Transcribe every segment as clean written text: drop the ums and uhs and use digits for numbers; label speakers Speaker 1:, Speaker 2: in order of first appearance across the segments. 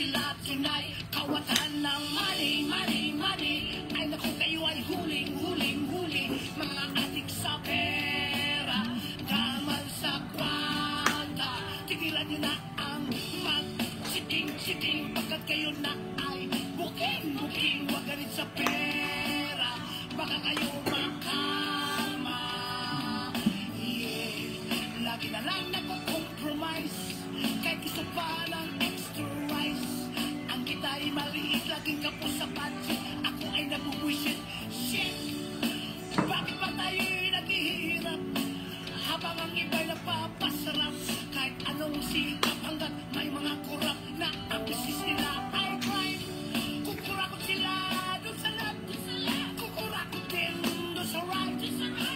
Speaker 1: sila tunay. Kawatan ng money, money, money. Ay naku, kayo ay huling, huling, huli. Mga adik sa pera, kamal sa kwanta. Tigilan nyo na ang mag-siting-siting, pagkat kayo na ay buking-buking. Wag galit sa pera, baka kayo makalma. Yeah, lagi na lang nagko-compromise, kahit gusto pa ng extra rice. Ang kita ay maliit, laging kapos sa budget. Ako ay nabubuisit. Shit! Bakit pa tayo'y naghihirap habang ang iba'y napapasarap? Kahit anong sikap hanggat may mga kurap na ang business nila ay crime. Kukurakot sila doon sa lab, kukurakot din doon sa right.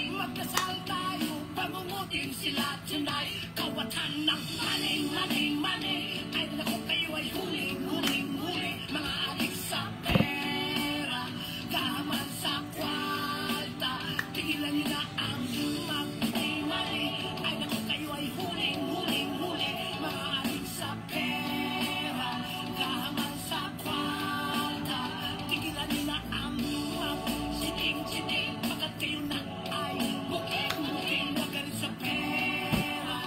Speaker 1: Magdasal tayo, pangungutin sila tonight. Kawatan ng money, money, money. Ay naku, kayo ay huling, huling, huli. Mga adik sa pera, gaman sa kwalta. Tigilan nyo na ang mag-money. Ay naku, kayo ay huling, huling, huli. Mga adik sa pera, gaman sa kwalta. Tigilan nyo na ang mag-siting-siting, pagkat kayo na ay buking-buking. Wag galit sa pera,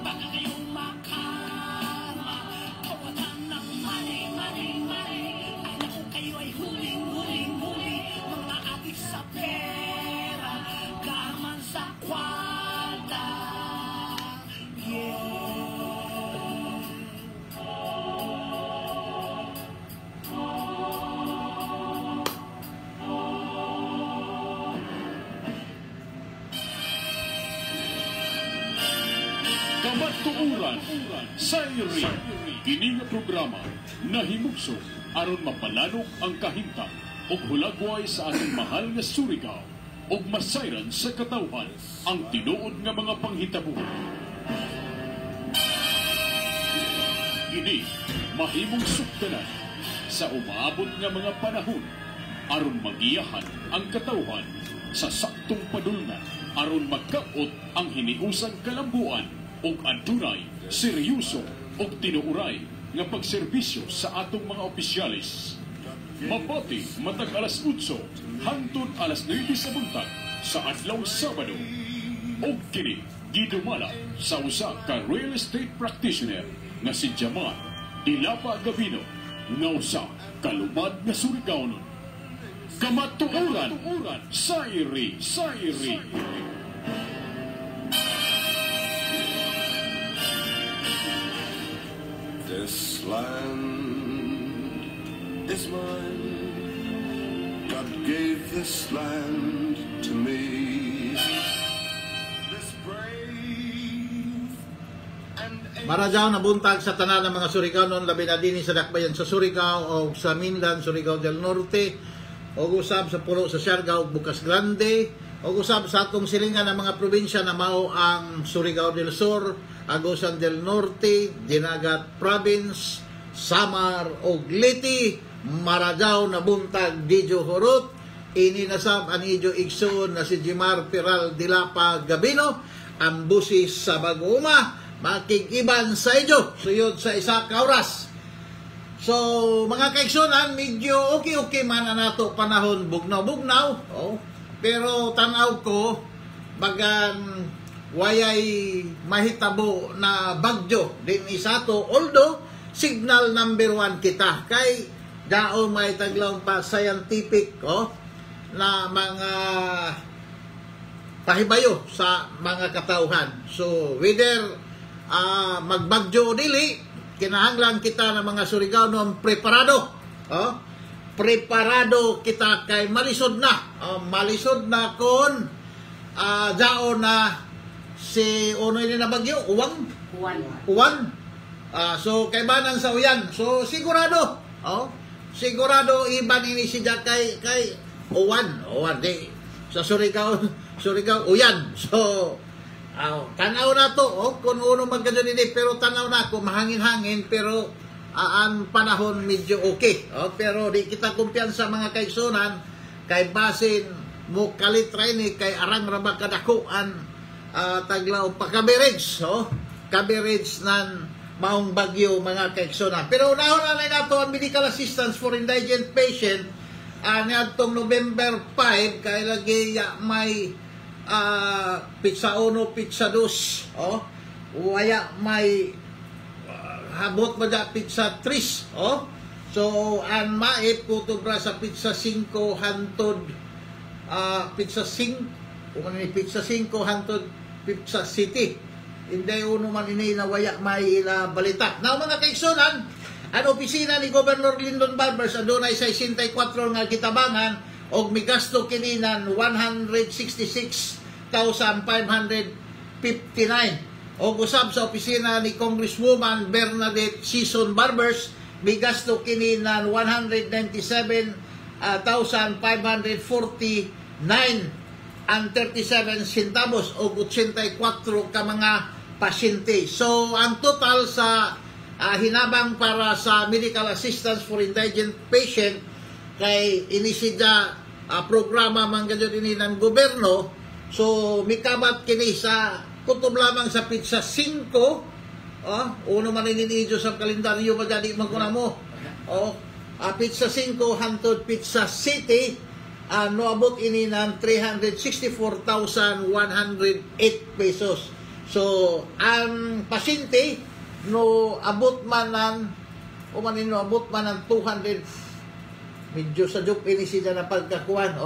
Speaker 1: baka kayong makarma. Kawatan ng money, money, money. Ay naku, kayo ay huling, huling, huli. Mga adik sa pera, gaman sa kwalta. Yeah.
Speaker 2: Kamatuuran sa iri kini nga programa nahimugso aron mapalalok ang kahimtang ug hulagway sa atong mahal nga Surigao ug masayran sa katawhan ang tinuod nga mga panghitabo. Kini mahimong sukdanan sa umaabot nga mga panahon aron magiyahan ang katawhan sa saktong padulngan aron magkaot ang hiniusang kalambuan ug adunay seryoso ug tinuuray nga pagserbisyo sa atong mga opisyalis. Mabati matag alas 8 hangtod alas 9 sa buntag sa adlaw Sabado. Og kini gidumala sa usa ka real estate practitioner nga si Jamar Dilapa Gabino nga usa kalumad nga Surigaonon. Kamatuuran sa iri.
Speaker 3: This land is mine. God gave this land to me. This brave and
Speaker 4: Marajaw na buntag sa tanan ng mga Surigaonon, labi na din sa dakbayan sa Surigao o sa Mindan, Surigao del Norte, o usab sa pulo sa Siargao, Bukas Grande, o usab sa atong silingan ng mga probinsya na mao ang Surigao del Sur, Agusan del Norte, Dinagat Province, Samar o Liti. Marajaw na buntag Dijo Horot, ininasab ang ijo igsoon na si Jimar Piral Dilapa Gabino, ang busis sa Baguma, makikiban sa ijo, suyod sa isa ka oras. So, mga kaigsunan, medyo okay man na nato panahon bugnaw-bugnaw, pero tanaw ko, bagan wayay mahitabo na bagyo din isa to, although signal number 1 kita kay daon may taglaw pa scientific na mga pahibayo sa mga katauhan. So whether magbagyo dili, kinahanglan kita ng mga Surigaonon preparado. Preparado kita kay malisod na kon daon na si unoy ni na bagyo, uwan. So kay banan sa uyan. So sigurado, sigurado iban ini siya kay uwan di sa Surigao uyan. So tanaw na to kung uno magkano nini, pero tanaw na ko mahangin-hangin, pero ang panahon medyo okay. Pero di kita kumpiyansa mga kaigsunan kay basin mo kalitray ni kay arang rabag kadakuan taglaw pa coverage, coverage nan maong bagyo mga kaigsunan. Pero unahon na nato ang medical assistance for indigent patient niadtong November 5 kay lagi may pizza 1, pizza 2, waya may habot ba da pizza 3, so ang maip kutubra sa pizza 5 hantod pizza 5 pizza 5 hantod Pizza City. Hindi uno man ini na waya may balita. Now mga kaigsunan, ang opisina ni Governor Lyndon Barbers adunay 64 nga kitabangan og migasto kininan 166,559. Og usab sa opisina ni Congresswoman Bernadette Sison Barbers migasto kininan 197,549 ang 37 centavos o 84 ka mga pasyente. So, ang total sa hinabang para sa medical assistance for indigent patient kay inisidya programa man ganyan ini ng gobyerno. So, mikabat kini sa kutob lamang sa pizza 5. Uno man ininidyo sa kalendaryo ba dyan magkuna mo. Pizza 5 hantod Pizza City. Noabot ini ng 364,108 pesos. So, ang pasyente no abot man ng 200 medyo sa job ini siya na pagkakuan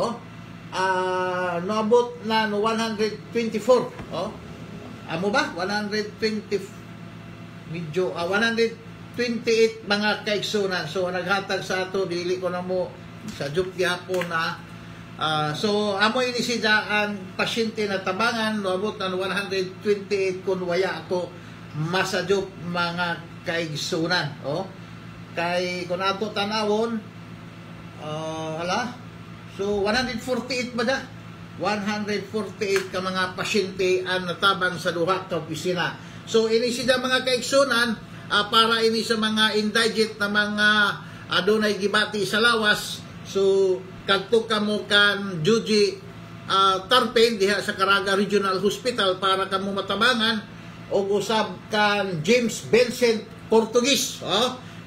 Speaker 4: noabot na 124 amo ba 120 medyo 128 mga kaigsunan. So naghatag sa ato dili ko na mo sa job gyapon na so amo ini siya ang pasyente na tabangan noabot na 128 kun waya ako masadyop mga kaigsunan. Kay kung ato tanawon so 148 ba da 148 ka mga pasyente ang natabang sa duha ka opisina. So ini siya mga kaigsunan para ini sa mga indigent na mga adunay gibati sa lawas. So kadto kamo kan Juji Tarpen diha sa Caraga Regional Hospital para kamo matabangan o usab kan James Vincent Portuguese.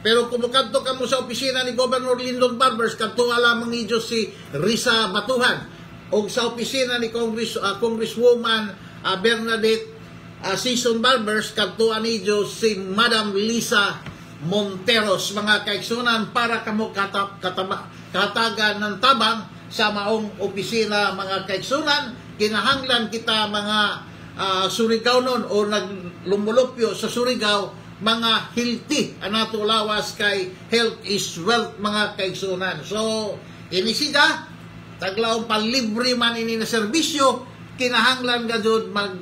Speaker 4: Pero kung kadto kamo sa opisina ni Governor Lyndon Barbers kadto lamang ni si Risa Batuhan o sa opisina ni Congresswoman Bernadette Sison Barbers kadto ni si Madam Lisa Monteros mga kaigsunan para kamo katagan ng tabang sa maong opisina mga kaigsunan. Kinahanglan kita mga Surigao nun o naglumulupyo sa Surigao mga healthy anato lawas kay health is wealth mga kaigsunan. So inisida taglaong palibre man ini na serbisyo kinahanglan gadud mag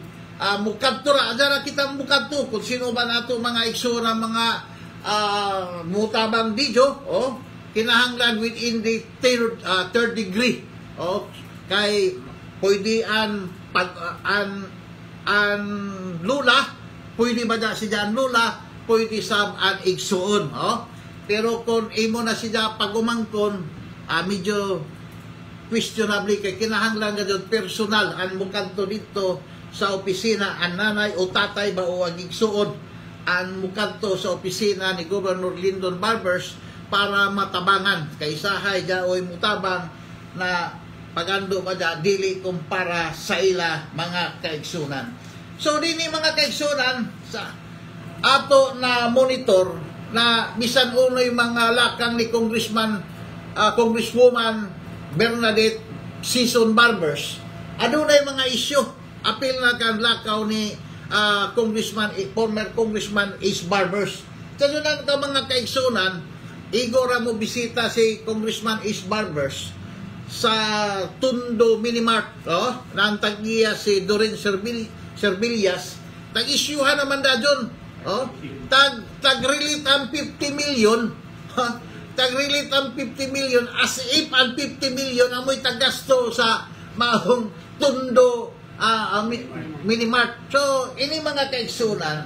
Speaker 4: mukadtura adara kita mukadto kung sino ba nato mga igsunan mga mutabang video kinahanglan within the third degree kay pwede an lula pwede ba da siya an lula pwede sab an igsuon pero kung imo na siya pagumangkon medyo questionable kay kinahanglan gadud personal an mukadto dito sa opisina an nanay o tatay ba o ang igsuon ang mukadto sa opisina ni Governor Lyndon Barbers para matabangan kay sahay daoy mutabang na pagando pa dili kumpara sa ila mga kaigsunan. So dini mga kaigsunan sa ato na monitor na bisan unoy mga lakang ni Congresswoman Bernadette Sison Barbers adunay mga isyu apil na kan lakaw ni former Congressman Ace Barbers. Kanunan ka mga kaigsunan, igora mo bisita si Congressman Ace Barbers sa Tondo Minimart, na ang tag-iya si Doreen Servillas, tag-isyuhan naman da dyan, tag-relate ang 50 million, tag-relate ang 50 million, as if ang 50 million amoy tagasto sa maong Tondo Minimart. So, ini mga kaigsunan,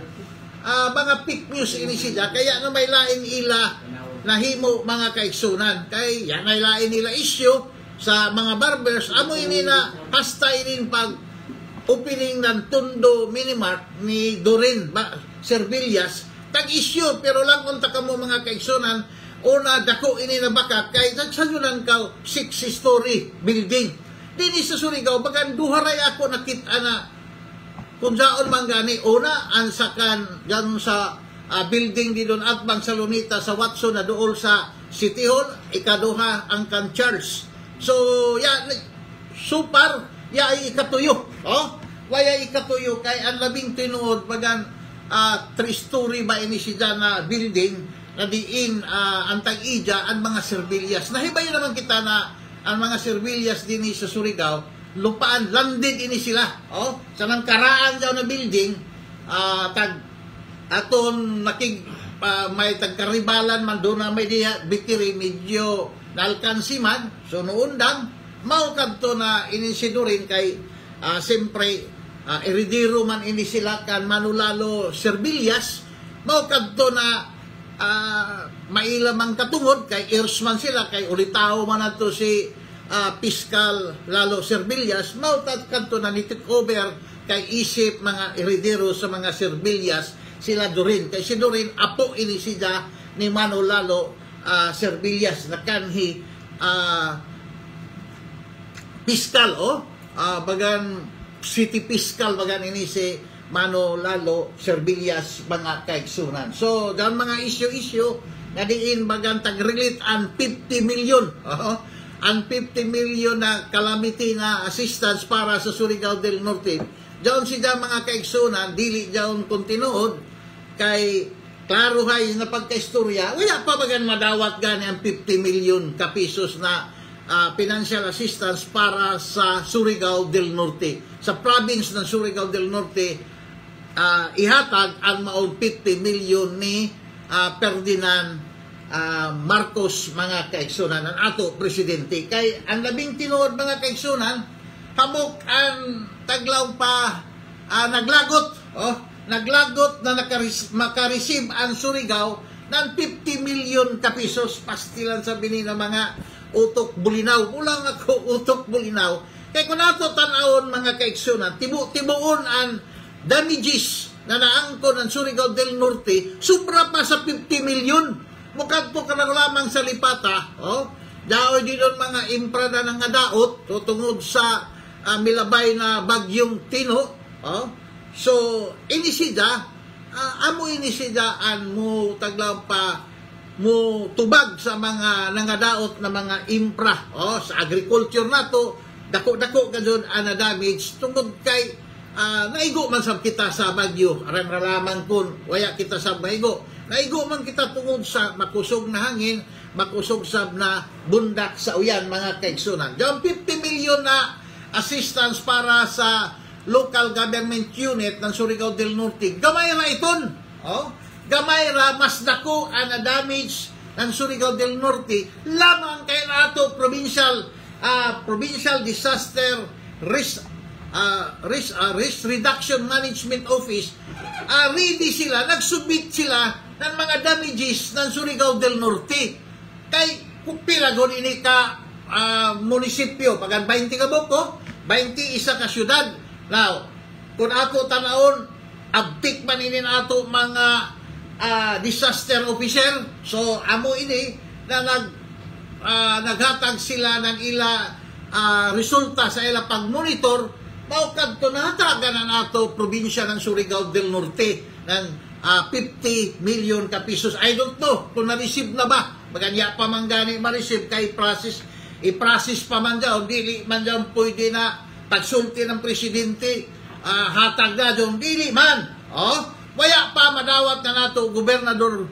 Speaker 4: mga fake news ini siya, kaya na may lain ila nahimo mga kaigsunan. Kay yan ay lain nila issue sa mga barbers, amo ini na hasta ini pag opening ng Tondo Minimart ni Doreen Servillas, tag-issue, pero lang unta ka mo mga kaigsunan, una, dako ini na baka, kay nagsayunan ka 6-story building. Dini sa Surigao, bagan duharay ako nakita na, kung saan man gani, una, ansakan, dyan sa building di doon at bang sa Lunita, sa Watson, na doon sa City Hall, ikaduha ang kan Charles. So, ya, super, ya ay ikatuyo. Oh? Waya ikatuyo, kay ang labing tinuod, bagan, 3-story ba ini siya na building, na diin, ang tag-ija, ang mga serbilyas. Nahibay naman kita na, ang mga serbilyas din sa Surigao, lupaan, landed ini sila. Oh? Sa nang karaan daw na building, aton may tagkaribalan man doon na may diya, bikiri, medyo nalkansi man. So noon dang, maukad to na inisidurin kay, siyempre, eredero man ini sila kan Manolalo Serbilyas, maukad to na mailamang katungod kay Ersman sila, kay ulitao man nato si Piskal Lalo Serbilyas, mautad kanto na ni-take over kay isip mga eredero sa mga Serbilyas, sila Dorin. Kay si Dorin, apo ini siya ni Manolalo Serbilyas, na kanhi Piskal, bagan city Piskal, bagan ini si Manolalo Serbilyas, mga kaigsunan. So, dahil mga issue na diin bagan tag-relate ang 50 million. Ang 50 million na calamity na assistance para sa Surigao del Norte. Diyan siya mga kaigsunan, dili diyan kontinuod, kay klaro hay na pagkaistorya, wala pa bagan madawat gani ang 50 million kapisos na financial assistance para sa Surigao del Norte. Sa province ng Surigao del Norte, ihatag ang maong 50 million ni Ferdinand Marcos, mga kaigsunan, ang ato presidente. Kay ang labing tinuod mga kaigsunan, hamok ang taglaw pa naglagot, naglagot na makareceive ang Surigao ng 50 million kapisos. Pastilan sabi ni na mga utok bulinaw. Ulang ako utok bulinaw. Kaya kung nato tanawon mga kaigsunan, tibuon ang damages na naangko ng Surigao del Norte, sobra pa sa 50 million. Mukhang po ka lang lamang sa lipata, daoy di doon mga impra na ng adaot, tungod sa milabay na bagyong Tino, so, inisida, amo inisidaan mo taglaw pa, mo tubag sa mga nangadaot na mga impra, sa agriculture na to, dako-dako ka doon na damage, tungod kay, naigo man sab kita sa bagyo, aram-ralaman kun, waya kita sa maigo, naigo man kita tungod sa makusog na hangin, makusog sab na bundak sa uyan, mga kaigsunan. Diyan 50 million na assistance para sa local government unit ng Surigao del Norte. Gamay ra iton. Gamay ra, mas dako ang damage ng Surigao del Norte lamang kay nato provincial disaster risk reduction management office. Ready sila, nagsubmit sila ng mga damages ng Surigao del Norte. Kay pila gon ini ka munisipyo, pagan 20 ka buko, 20 isa ka syudad. Now, kung ato tanawon, abtik man ini ato mga disaster officer, so amo ini na naghatag sila ng ila resulta sa ila pag-monitor, maukad to nahatagan na nato probinsya ng Surigao del Norte ng 50 million kapisos. I don't know kung na-receive na ba. Maganya pa man gani ma-receive kay i-process pa man dyan, dili man dyan pwede na pagsulti ng presidente, hatag na dyan, dili man. Waya pa madawat na nato Gobernador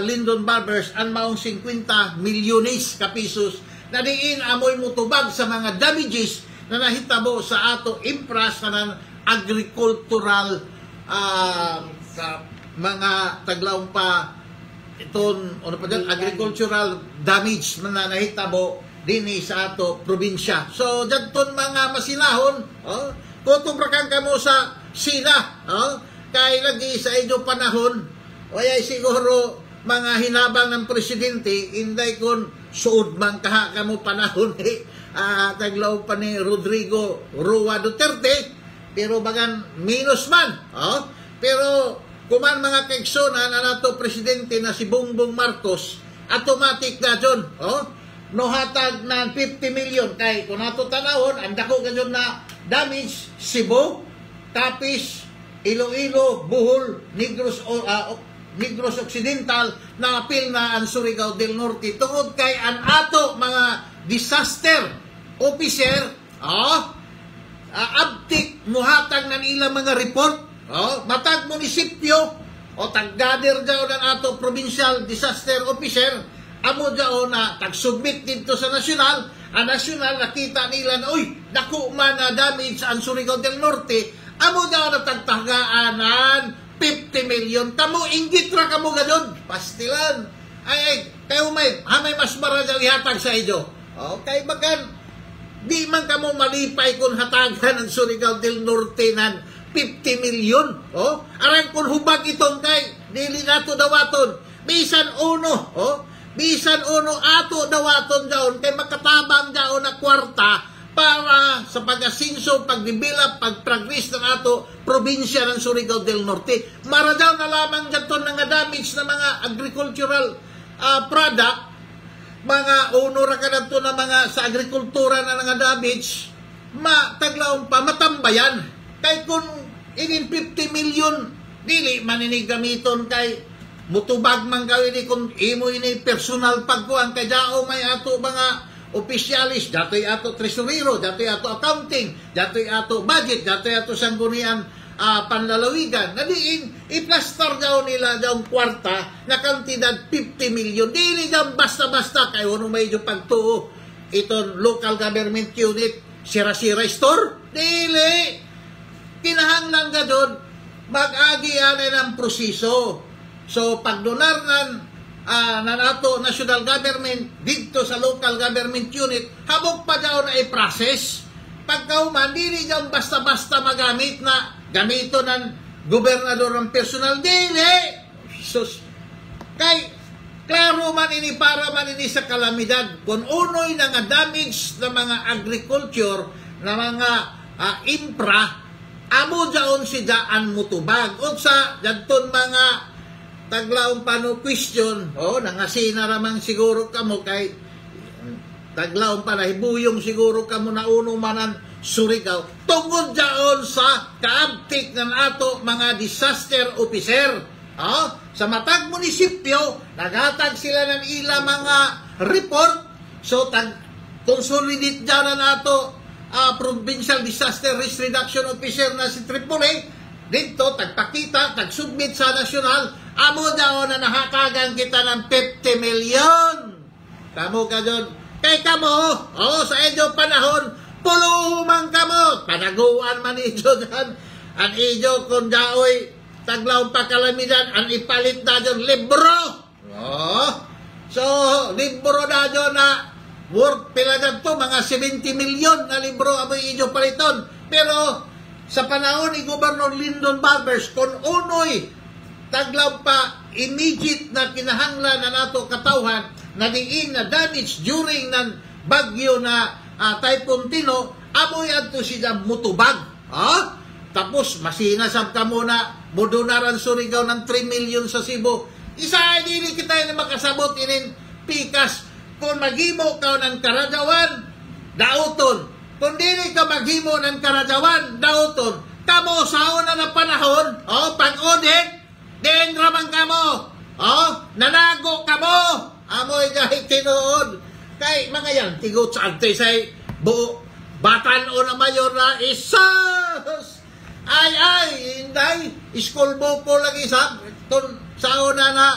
Speaker 4: Lyndon Barbers ang maong 50 milyones kapisos na diin amoy mutubag sa mga damages na nahitabo sa ato impras ng agricultural mga taglaw pa iton agricultural damage na nahitabo dini sa ato probinsya. So janton mga masinahon, kutubra kang kamo sa sila, kay lagi sa inyo panahon, waya siguro mga hinabang ng presidente, inday kun suod man kaha kamo panahon taglaw pa ni Rodrigo Roa Duterte, pero bagan minus man, pero kuman mga kaigsunan na nato presidente na si Bongbong Marcos, automatic na dyan, nohatag na 50 million kay kung nato tanawon ang dako ganyan na damage Cebu, Capiz, Iloilo, Bohol, Negros Occidental na apil na ang Surigao del Norte tungod kay ang ato mga disaster officer abtik muhatag ng ilang mga report matag munisipyo o tag-gather daw ng ato provincial disaster officer amo daw na tag-submit dito sa nasyonal. Ang nasyonal nakita nila na dako man na damage ang Surigao del Norte, amo daw na tagtagaan ng 50 million. Kamo inggit ra kamo gadon pastilan ay kayo may mas mara daw ihatag sa inyo. Okay bagan di man kamo malipay kung hatagan ng Surigao del Norte ng 50 million. Aran kung hubag itong kay dili nato dawaton bisan bisan uno ato dawaton daon kay makatabang daon na kwarta para sa pag-asinso, pag-develop, pag-progress ng ato probinsya ng Surigao del Norte. Mara daw na lamang dito nga damage na mga agricultural product, mga unura ka na ito na mga sa agrikultura na nga damage, mataglaon pa, matambayan. Kay kung inin 50 million, dili maninigamiton kay mutubag man gawin kung imo ini personal pagkuhan kay dao may ato mga opisyalis, dato'y ato tresurero, dato'y ato accounting, dato'y ato budget, dato'y ato sanggunian panlalawigan. Nadiin, iplastar daw nila daw kwarta na kantidad 50 million. Dili daw basta-basta kayo nung may pagtuo itong local government unit, sira-sira store. Dili! Kinahanglan ka doon, mag-agi ng proseso. So, pagdonar ng nato national government dito sa local government unit, habog pa daw na i-process. Pagkauman, dili daw basta-basta magamit na gamito ng gobernador ng personal. Dili! Sus, kay, klaro man ini para man ini sa kalamidad. Kung unoy na nga damage na mga agriculture, na mga infra, amo daon si daan mutubag. O sa, janton mga taglaong pano question, nangasina ramang siguro kamo kay taglaong panahibuyong siguro kamo na uno manan Surigao tungod daon sa kaabtik ng ato mga disaster officer. Sa matag munisipyo, naghatag sila ng ilang mga report, so consolidate dyan na ato provincial disaster risk reduction officer na si Tripoli, dito tagpakita, tagsubmit sa nasyonal. Amo daw na nahatagan kita ng 50 million. Kamo ka doon. Kay kamo, sa inyo panahon, puluman kamo. Panaguan man inyo dyan. Ang inyo kung daoy taglaw pa kalamidan, ang ipalit na dyan, libro. So, libro na dyan na worth pila na to, mga 70 million na libro ang inyo paliton. Pero, sa panahon ni Governor Lyndon Barbers, kung unoy taglaw pa immediate na kinahanglan na nato katawhan na diin na damage during ng bagyo na Typhoon Tino, amoy adto siya mutubag. Tapos masinasab ka muna modunaran Surigao ng 3 million sa Cebu. Isa dili kita na makasabot inin pikas kung maghimo ka ng karadawan, dauton. Kung dili ka maghimo ng karadawan, dauton. Kamo sa una na panahon, pag-audit, den ramang kamo, nanago kamo, amoy kahit tinuod. Kay mga yan, tigot sa ante say, batan o na mayor na isos. Ay, hindi, iskulbo po lagi sa una na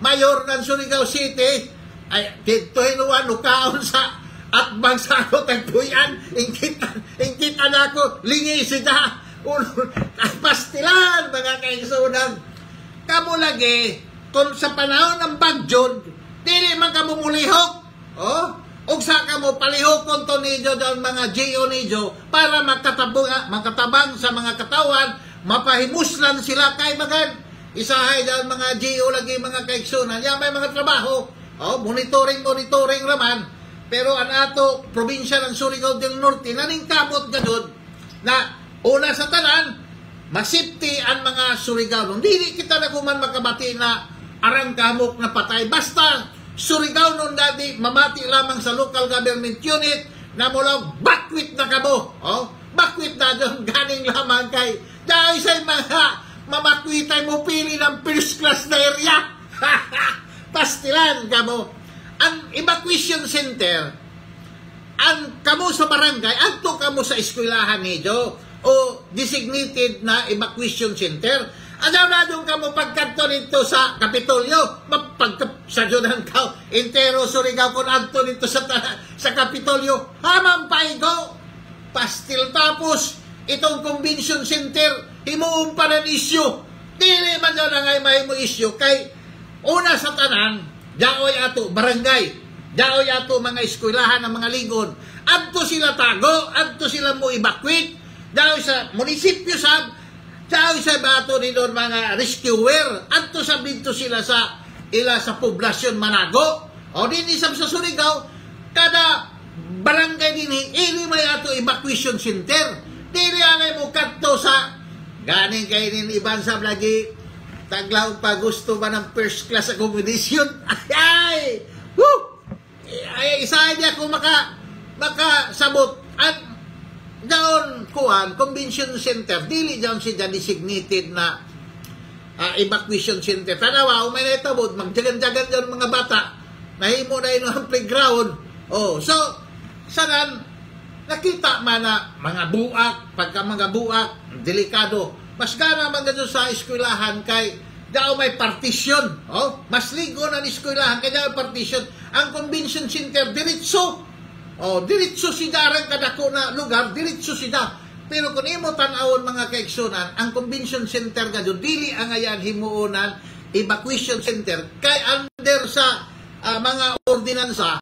Speaker 4: mayor ng Surigao City, ay, dito hinuan, nukaon sa atbang sa ako, tagpuyan, ingkita na ako, lingi sida, pastilan, mga kaigsunan. Kamo lagi, kung sa panahon ng bagyo, dili man kamo mulihok. O sa kamo palihok kung to niyo doon mga GO niyo para makatabang sa mga katawan, mapahimuslan sila kay magan. Isahay doon mga GO lagi mga kaigsunan. Yan may mga trabaho. Monitoring raman. Pero ang ato, probinsya ng Surigao del Norte, naningkamot ganun na una sa tanan, masipti ang mga Surigao. Dili kita na kuman makabati na arang kamok na patay. Basta Surigao nun dati mamati lamang sa local government unit na mula bakwit na kamo. Oh, bakwit na doon ganing lamang kay dahil sa mga mamakwitay mo pili ng first class na area. Pastilan kamo. Ang evacuation center, ang kamo sa barangay, adto kamo sa eskwelahan nito o designated na evacuation center. Adaw na doon kamo pagkanto nito sa Kapitolyo, sa Judan ka, entero Surigao kung adto nito sa Kapitolyo, hamang paigo, pastil tapos, itong convention center, himuong pa ng isyu. Dili man daw na ngay may mo isyu, kay una sa tanan, daoy ato barangay, daoy ato mga eskwelahan ng mga ligon, adto sila tago, adto sila mo evacuate, daoy sa munisipyo sa daoy sa bato ni doon mga rescuer, adto sa binto sila sa ila sa poblasyon Manago, o din isang sa Surigao, kada barangay din ili may ato evacuation center. Dili anay mo kadto sa ganing kay nin iban sa lagi taglaw pa gusto ba ng first class accommodation. Ay! Woo! Ay isa niya kung makasabot at doon kuan convention center dili doon siya designated na evacuation center. Tanawa umay na itabod magjagan-jagan doon mga bata nahimo na yun ang playground. Oh, so sanan nakita man na mga buak, pagka mga buak delikado, mas gana man doon sa eskwelahan kay daw may partition. Oh, mas ligo na eskwelahan kay daw partition. Ang convention center diretso. Oh, diretso si darang kadako na lugar, diretso sida. Pero kung imo tan-awon mga kaigsunan, ang convention center gado dili ang ayan himuonan evacuation center kay under sa mga ordinansa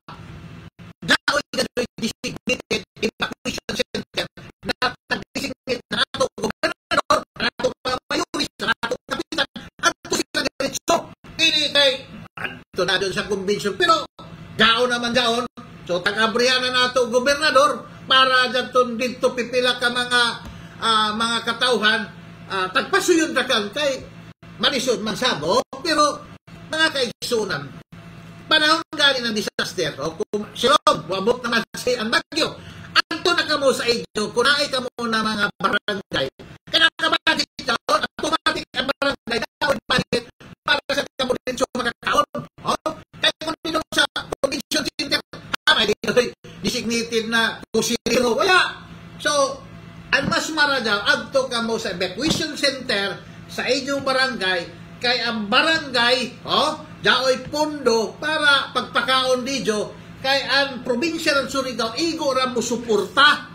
Speaker 4: daoy gado designated evacuation center na nag-designate na ato gobernador, na ato mayoris, na ato kapitan, ato sila diretso. Dili kay ato na doon sa convention, pero daon naman daon. So, tag-abrihan na nato gobernador para dito pipila ka mga katauhan, tagpasuyon na kang kay manisod man sabo, pero mga kaigsunan, panahon gani ng disaster, o kung silog, wabot naman si ang bagyo, anto na kamo sa inyo, kunay kamo na mga barangay, kaya nakabati dito, automatic ang barangay, daon palit, para sa kamo dito makakaon, kaya kung dito sa convention center, designated na kusiriro, wala. So, ang mas maradaw, adto ka mo sa evacuation center sa inyong barangay, kay ang barangay, daoy pondo para pagpakaon dito, kay ang probinsya ng Surigao, igo ra mo suporta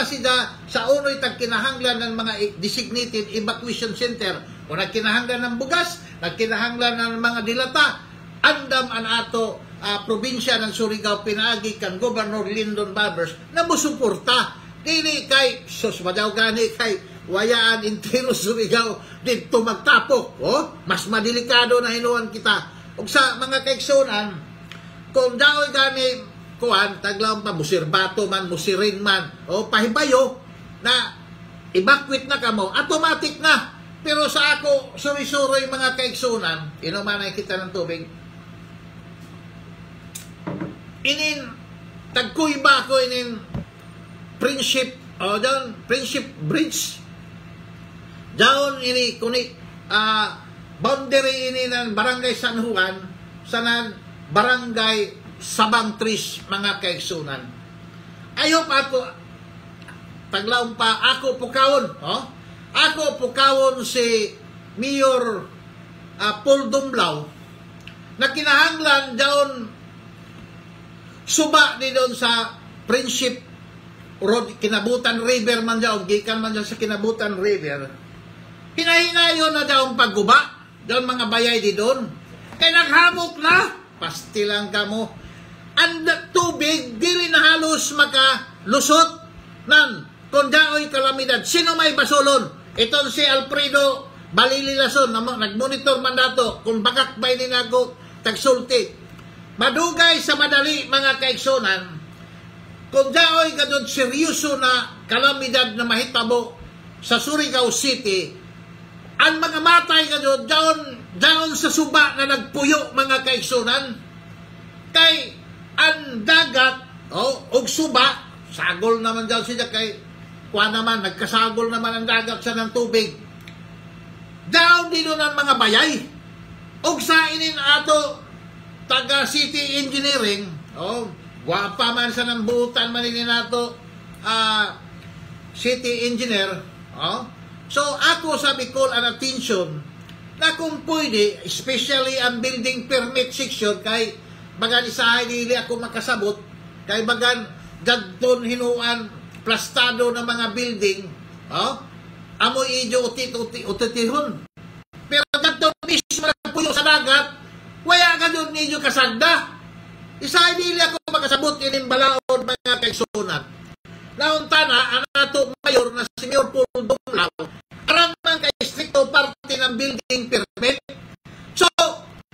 Speaker 4: sila sa unoy tagkinahanglan ng mga designated evacuation center, o nagkinahanglan ng bugas, nagkinahanglan ng mga dilata, andam an ato probinsya ng Surigao pinaagi kan Governor Lyndon Barbers na musuporta. Dili kay sus madaw gani kay wayaan intero Surigao dito magtapok. Mas madelikado na hinuan kita. Ug sa mga kaigsunan, kung daoy gani kuan taglaw pa musirbato man, musirin man, o pahibayo na evacuate na kamo, automatic na. Pero sa ako suri-suroy mga kaigsunan, inuman ay kita ng tubig. Inin tagkuy ba ako inin Friendship Friendship Bridge down ini kuni boundary ini ng Barangay San Juan sanan Barangay Sabang Tris mga kaigsunan. Ayop ako taglaw pa ako pukawon si Mayor Paul Dumblao na kinahanglan down suba ni doon sa Friendship Road, Kinabutan River man daw, gikan man daw sa Kinabutan River. Hinahinayon na daw ang pagguba, daw mga bayay di doon. Kaya naghamok na, pasti lang kamo. Ang tubig, dili na halos makalusot nan, kung daoy kalamidad. Sino may basulon? Ito si Alfredo Balililason, nagmonitor man dato, kung bakit ba ninago tagsulti. Madugay sa madali mga kaigsunan, kung daoy gadon seryoso na kalamidad na mahitabo, sa Surigao City, ang mga matay nga doon sa suba na nagpuyo mga kaigsunan, kay ang dagat, og suba, sagol naman daw siya kay kuha naman, nagkasagol naman ang dagat sa ng tubig. Down dito ng mga bayay. Og sa inin ato, taga city engineering, guwapa man sa ng buutan maninin nato, city engineer, so ako sabi call an attention na kung pwede, especially ang building permit section, kay bagan isahay dili ako makasabot, kay bagan dadton hinuan plastado ng mga building, amoy idyo utitihon. Pero dadton mismo na puyo sa dagat, waya ka doon ninyo kasagda. Isahay dili ako makasabot ining balaod mga kaigsunan. Naunta na ang ato mayor na si Mayor Paul Dumlao, arang man kay stricto parte ng building permit. So,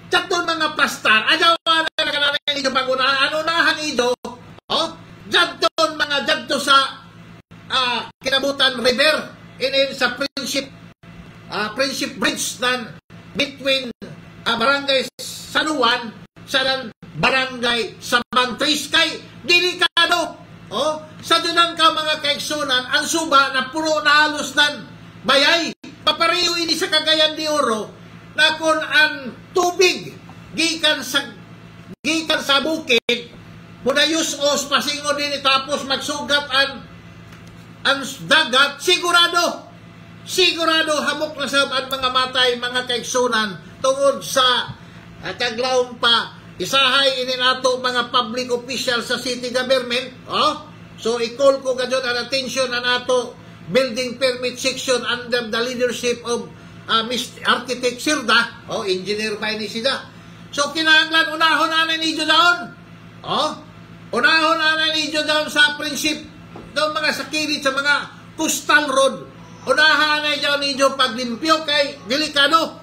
Speaker 4: tatol mga plastar, ayaw na nakalanan ninyo pag-unahan, unahan ninyo, jadton mga jadto sa Kinabutan River, sa Friendship Bridge nan between Barangay San Juan sa Barangay Sabang Tris, kay delikado. Sa dunang ka mga kaigsunan, ang suba na puro na halos nan bayay. Papariyo ini sa Cagayan de Oro na kung ang tubig gikan sa bukid, mudayos-os pasingo din tapos magsugat ang dagat, sigurado hamok na sa mga matay mga kaigsunan tungod sa taglaong pa isahay ini nato mga public official sa city government. So i-call ko gadyon ang attention na nato building permit section under the leadership of Mr. Architect Sirda, engineer by ni Sida. So kinahanglan unahon na ninyo daon. Unahon na ninyo daon sa prinsip daw mga sakilit sa mga coastal road. Unahan na daw ninyo paglimpyo kay delikado.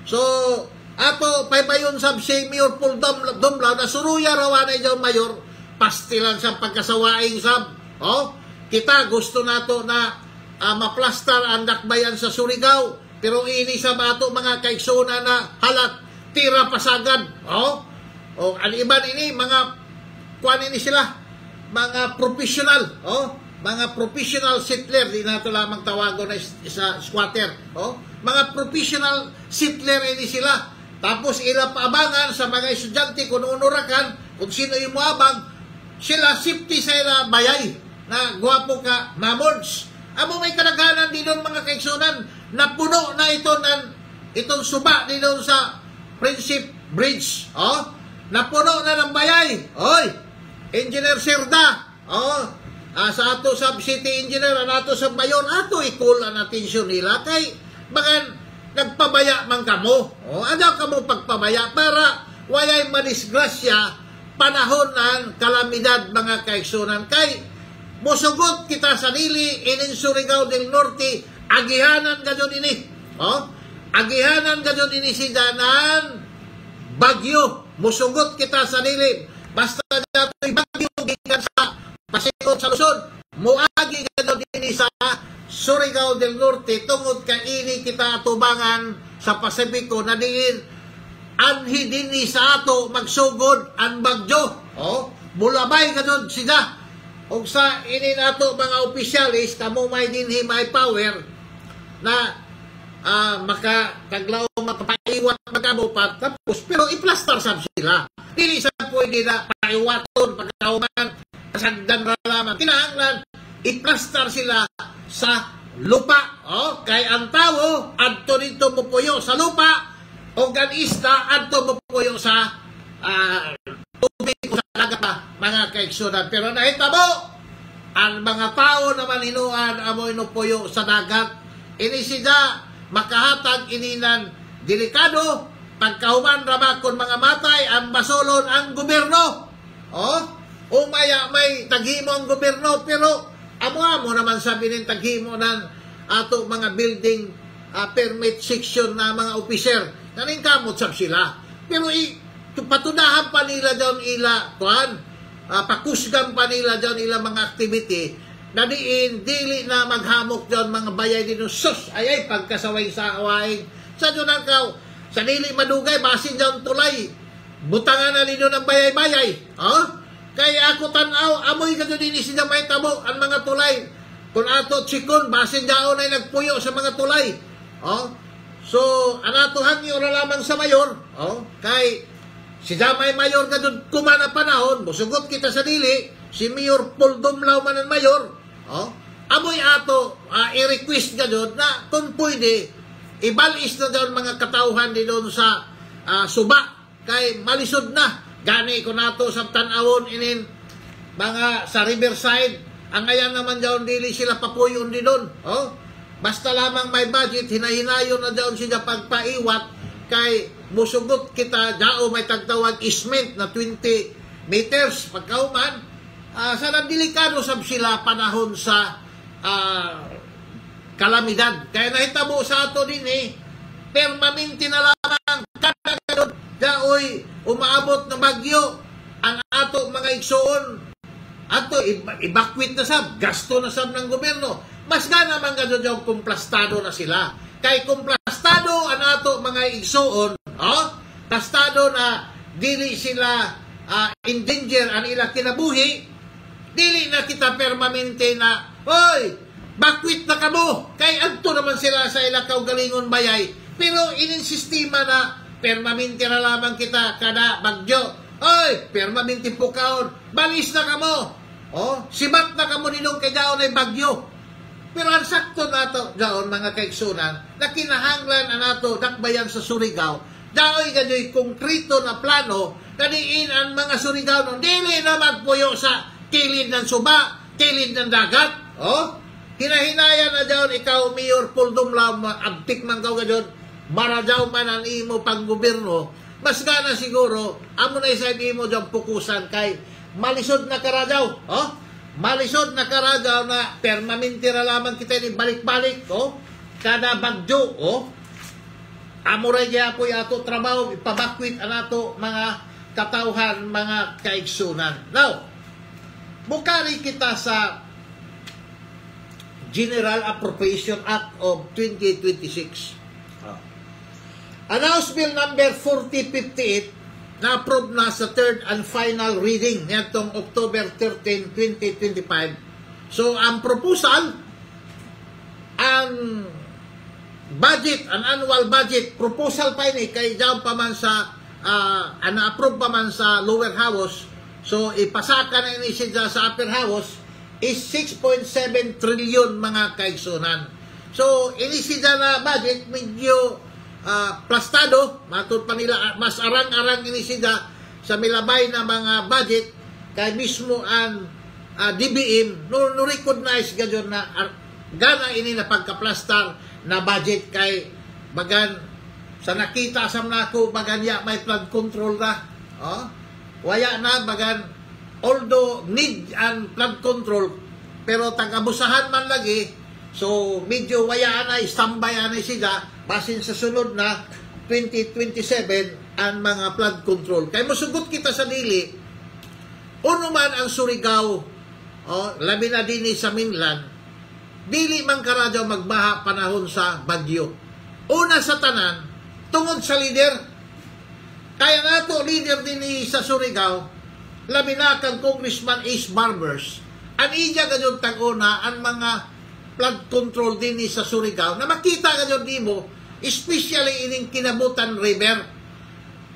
Speaker 4: So ato paypayon sab si Mayor Paul Dumlao na suruya rawa na daw mayor, pastilan sa pagkasawaing sab. Kita gusto nato na maplastar ang dakbayan sa Surigao, pero ini sa bato mga kaigsunan na halat tira pasagad. Ang iban ini mga kuan ini sila, mga professional, mga professional settler, di nato lamang tawagon na isa squatter. Mga professional settler ini sila. Tapos ila paabangan sa mga estudyante kung unurakan, kung sino yung muabang, sila safety sa ila bayay na guwapo ka mamods. Amo may kalaganan din doon mga kaigsunan na puno na itong suba din doon sa Friendship Bridge. Napuno na ng bayay. Engineer Sirda, sa ato sa city engineer, ato sa mayor, ato i-call ang atensyon nila kay bagan nagpabaya man kamo. Ano kamo pagpabaya para wayay madisgrasya panahon ng kalamidad mga kaigsunan. Kay musugot kita sa nili inin Surigao del Norte, agihanan gadyon ini. Agihanan gadyon ini si danan bagyo. Musugot kita sa nili. Basta dato'y bagyo gikan sa pasigot sa Luzon, muagi gadyon ini sa Surigao del Norte tungod ka ini kita atubangan sa Pasifiko na diin anhi dinhi sa ato magsugod ang bagyo. Bulabay gadyon sila. Og sa ini nato mga opisyalis kamo may dinhi may power na makataglaw makapaiwat magabupat tapos pero iplastar sab sila. Dili sa pwede na paiwaton pagkauman kasagdan ra lamang. Kinahanglan iplastar sila sa lupa. Kay ang tao adto dito mopuyo sa lupa o ganista adto mopuyo sa tubig sa dagat mga kaigsunan. Pero nahitabo ang mga tao naman hinuan amoy nupuyo sa dagat. Ini sida makahatag ininan delikado pagkahuman rabakon mga matay ang basolon ang gobyerno. Umaya may taghimo ang gobyerno pero amo naman sabi nin taghimo ng ato mga building permit section na mga officer. Naning kamot sab sila. Pero patudahan pa nila daw ila pakusgan pa nila daw ila mga activity nadiin dili na maghamok diyon mga bayay din sus ay pagkasaway sa awaing sa dunan ka sa dili madugay basin diyon tulay butangan na ninyo ng bayay-bayay kaya ako tanaw amoy kadto din siya may tabo ang mga tulay kung ato tsikon basin daon ay nagpuyo sa mga tulay so anato hangyo ra lamang sa mayor kay si Damay Mayor kadto kumana panahon musugot kita sa dili si Mayor Paul Dumlao man ang mayor amoy ato i-request ka doon na kung pwede ibalis na doon mga katauhan din doon sa suba kay malisod na gani ko nato sa tanawon inin mga sa Riverside ang ayan naman doon dili sila papuyon din doon basta lamang may budget hinahinayon na doon sila pagpaiwat kay musugot kita dao may tagtawag isment na 20 meters pagkauman sa delikado sab sila panahon sa kalamidad. Kaya nahitabo sa ato din permanente na lamang kada daoy umaabot na bagyo ang ato mga igsoon ato evacuate na sab, gasto na sab ng gobyerno. Mas nga naman gado daw kumplastado na sila. Kay kumplastado ang ato mga igsoon, plastado na dili sila in danger ang ilang kinabuhi. Dili na kita permanente na, hoy, bakwit na kamo. Kay anto naman sila sa ilang kaugalingon bayay. Pero ininsistima na permanente na lamang kita kada bagyo. Hoy, permanente po kaon. Balis na kamo. Sibat na kamo ninong kay daon ay bagyo. Pero ang sakto nato daon mga kaigsunan na kinahanglan na nato dakbayan sa Surigao. Daoy ganyo'y konkrito na plano na diin ang mga Surigao nung dili na magpuyo sa kilid ng suba, kilid ng dagat. Hinahinayan na daw ikaw, Mayor Paul Dumlao, abtik man ka gadyon, maradaw man ang imo panggobyerno, mas gana siguro, amo na isa imo dyan pukusan kay malisod na karadaw. Malisod na karadaw na permanente na lamang kita ni balik-balik. Kada bagyo. Amo rin niya po ato trabaho, ipabakwit ang ato mga katauhan, mga kaigsunan. Now, bukari kita sa General Appropriation Act of 2026. Announce Bill number 4058 na-approve na sa third and final reading nitong October 13, 2025. So, ang proposal, ang budget, an annual budget, proposal pa ini kay down pa man sa, na-approve pa man sa lower house. So, ipasaka na ini siya sa upper house is 6.7 trillion mga kaigsunan. So, ini siya na budget, medyo plastado, matod pa nila, mas arang-arang ini siya sa milabay na mga budget, kay mismo ang DBM, no recognize gadyon na gana ini na pagka-plastar na budget kay bagan, sa nakita sa nako, bagan ya may flood control na. Waya na bagan although need and flood control pero tag-abusahan man lagi so medyo waya na standby na siya basin sa sunod na 2027 ang mga flood control kay mosugot kita sa dili uno man ang Surigao labi na din sa mainland dili man karadyo magbaha panahon sa bagyo una sa tanan tungod sa leader. Kaya nato leader din sa Surigao, labi na kang Congressman Ace Barbers, ang iya ganyan tag-una ang mga flood control din sa Surigao, na makita ganyan di mo, especially ining Kinabutan River,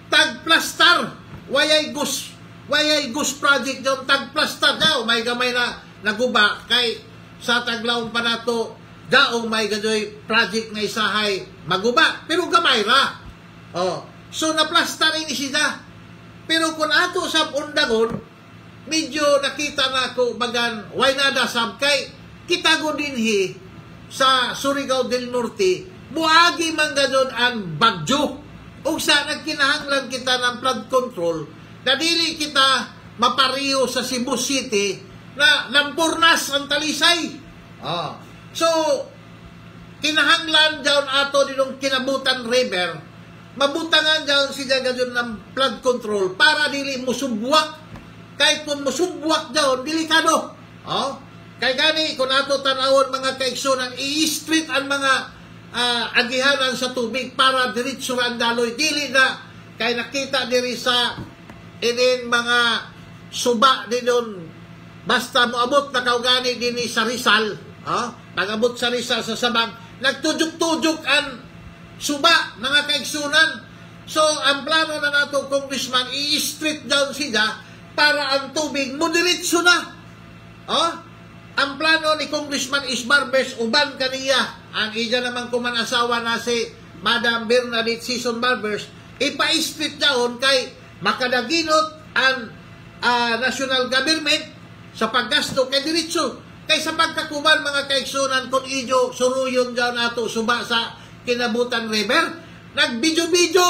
Speaker 4: tag-plastar, wayay gus project daw, tag-plastar daw, may gamay na naguba, kay sa taglaon pa nato, daong may ganyan project na isahay maguba, pero gamay ra. So, naplastar ini siya. Pero kung ato sa undangon, medyo nakita na ako bagan, why nada sab kay kita go dinhi sa Surigao del Norte, buagi man gadon ang bagyo. O sa nagkinahanglan kita ng flood control, na dili kita mapariyo sa Cebu City na lampurnas ang talisay. So, kinahanglan daw ato dinong Kinabutan River, mabutangan daw siya gadyon ng flood control para dili musubwak. Kahit kung musubwak daw, delikado. Kay gani, kung ato tanawon mga kaigsunan, i-street ang mga agihanan sa tubig para diretso ang daloy. Dili na, kay nakita diri sa mga suba din basta moabot na kaugani din sa Rizal, pag-abot sa Rizal sa Sabang, nagtujuk-tujuk ang suba, mga kaigsunan. So, ang plano na nato, Congressman, i-street down sila para ang tubig mudiretso na. Ang plano ni Congressman Isbarbers, uban kaniya, ang iya naman kumanasawa na si Madam Bernadette Season Barbers, ipa-street down kay makadaginot ang national government sa paggasto kay diretso. Kay sa pagkakuban mga kaigsunan, kung iyo suruyon daw nato suba sa Kinabutan River, nagbidyo-bidyo.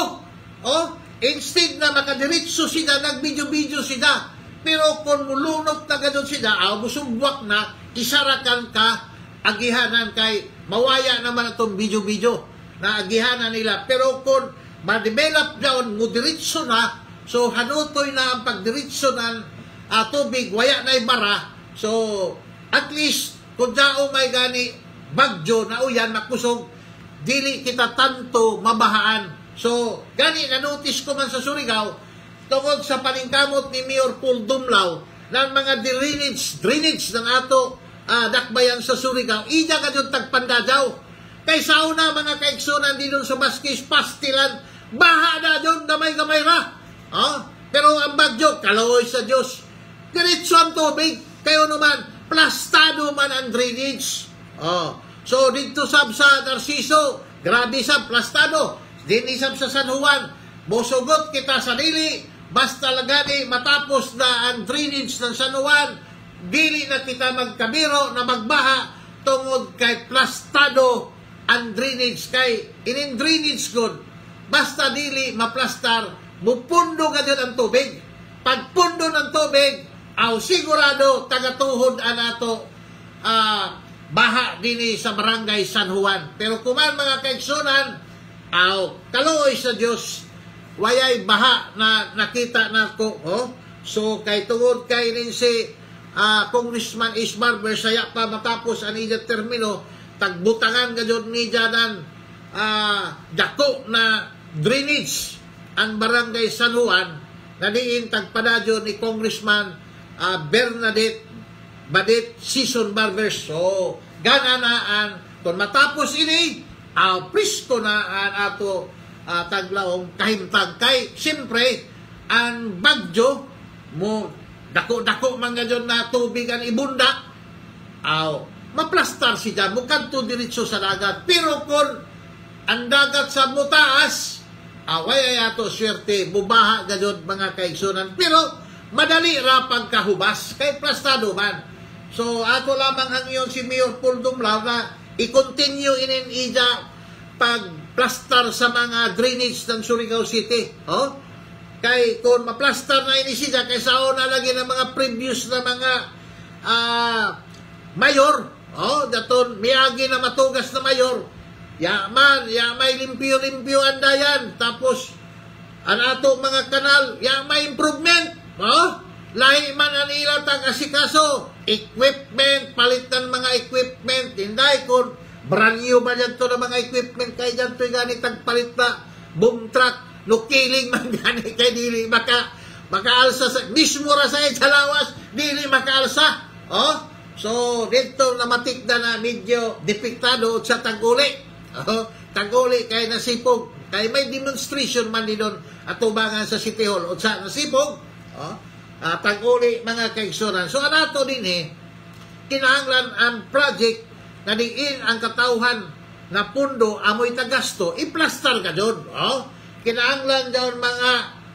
Speaker 4: Instead na makadiretso sila, nagbidyo-bidyo sila. Pero kung mulunok na gadon sila, musubwak na, isarakan ka, agihanan kay mawaya naman itong bidyo-bidyo na agihanan nila. Pero kung ma-develop down, mudiretso na, so hanutoy na ang pagdiretso ng tubig, waya na ibara. So, at least, kung dao may gani bagyo na uyan, makusog, dili kita tanto mabahaan. So, gani, na-notice ko man sa Surigao, tungod sa paningkamot ni Mayor Paul Dumlao, ng mga drainage ng ato dakbayan sa Surigao, iya ka dyan tagpandadaw. Kay sa una, mga kaigsunan din sa Baskis, Pastilan, baha na dyan, gamay-gamay ra. Pero ang bagyo, kalawoy sa Diyos. Diretso ang tubig, kayo naman, plastado man ang drainage. So, dito sa Narciso, grabe sa plastado. Dinisab sa San Juan, musugot kita sa dili, basta lagani matapos na ang drainage ng San Juan, dili na kita magkabiro na magbaha tungod kay plastado ang drainage kay inin drainage good. Basta dili maplastar, mupundo ka dyan ang tubig. Pagpundo ng tubig, sigurado tagatuhod anato baha dini sa barangay San Juan. Pero kuman mga kaigsunan, kaloy sa Diyos, wayay baha na nakita nako. So, kay tungod kay rin si Congressman Isbarber, saya pa matapos ang ija termino, tagbutangan ka dyan ni Janan dako na drainage ang barangay San Juan, na diin tagpadadyo ni Congressman Bernadette Season Barbers. So, gananaan, kung matapos ini, prisko na ang ato taglaong kahimtag. Kay, siyempre, ang bagyo, mo, dako-dako man ganyan na tubig ang ibundak, maplastar siya, mukanto diretso sa dagat. Pero kung ang dagat sa mutaas, away ato swerte, bubaha ganyan mga kaigsunan. Pero, madali ra pagkahubas, kay plastado man. So, ato lamang hangyon si Mayor Paul Dumlao na i-continue ija pag-plastar sa mga drainage ng Surigao City. Kay kung maplastar na ini siya, kay sao na lagi ng mga previous na mga mayor, daton miyagi na matugas na mayor, may limpyo-limpyo andayan, tapos ang ato mga kanal, may improvement, lahi man ang ilang tag-asikaso, equipment, palit ng mga equipment, hinday kung brand new ba dyan to na mga equipment, kay dyan to gani tagpalit na boom truck, nukiling man gani, kay dili makaalsa sa, mismo ra sa Echalawas, dili makaalsa. So, dito namatik na medyo depektado sa Taguli. Taguli kay nasipog, kay may demonstration man din doon atubangan sa City Hall, o sa nasipog, Taguli mga kaigsunan. So, anato din kinahanglan ang project na diin ang katauhan na pundo amoy tagasto, iplastar ka doon. Kinahanglan doon mga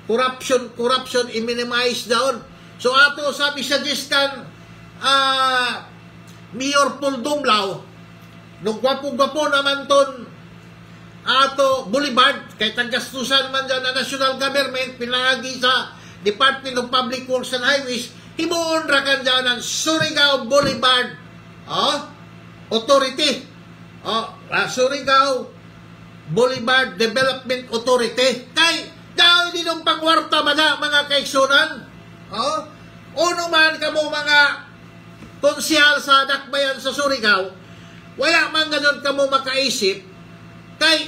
Speaker 4: corruption i-minimize doon. So, ato sabi suggestan Mayor Paul Dumlao, nung gwapo-gwapo naman ton ato Boulevard, kay tagastusan man dyan na national government, pinangagi sa Department of Public Works and Highways, himuon ra kan dyan ng Surigao Boulevard Authority. Surigao Boulevard Development Authority. Kay, daw hindi nung pangwarta mga kaigsunan. Uno man kamo mga konsyal sa dakbayan sa Surigao, wala man ganun kamo makaisip, kay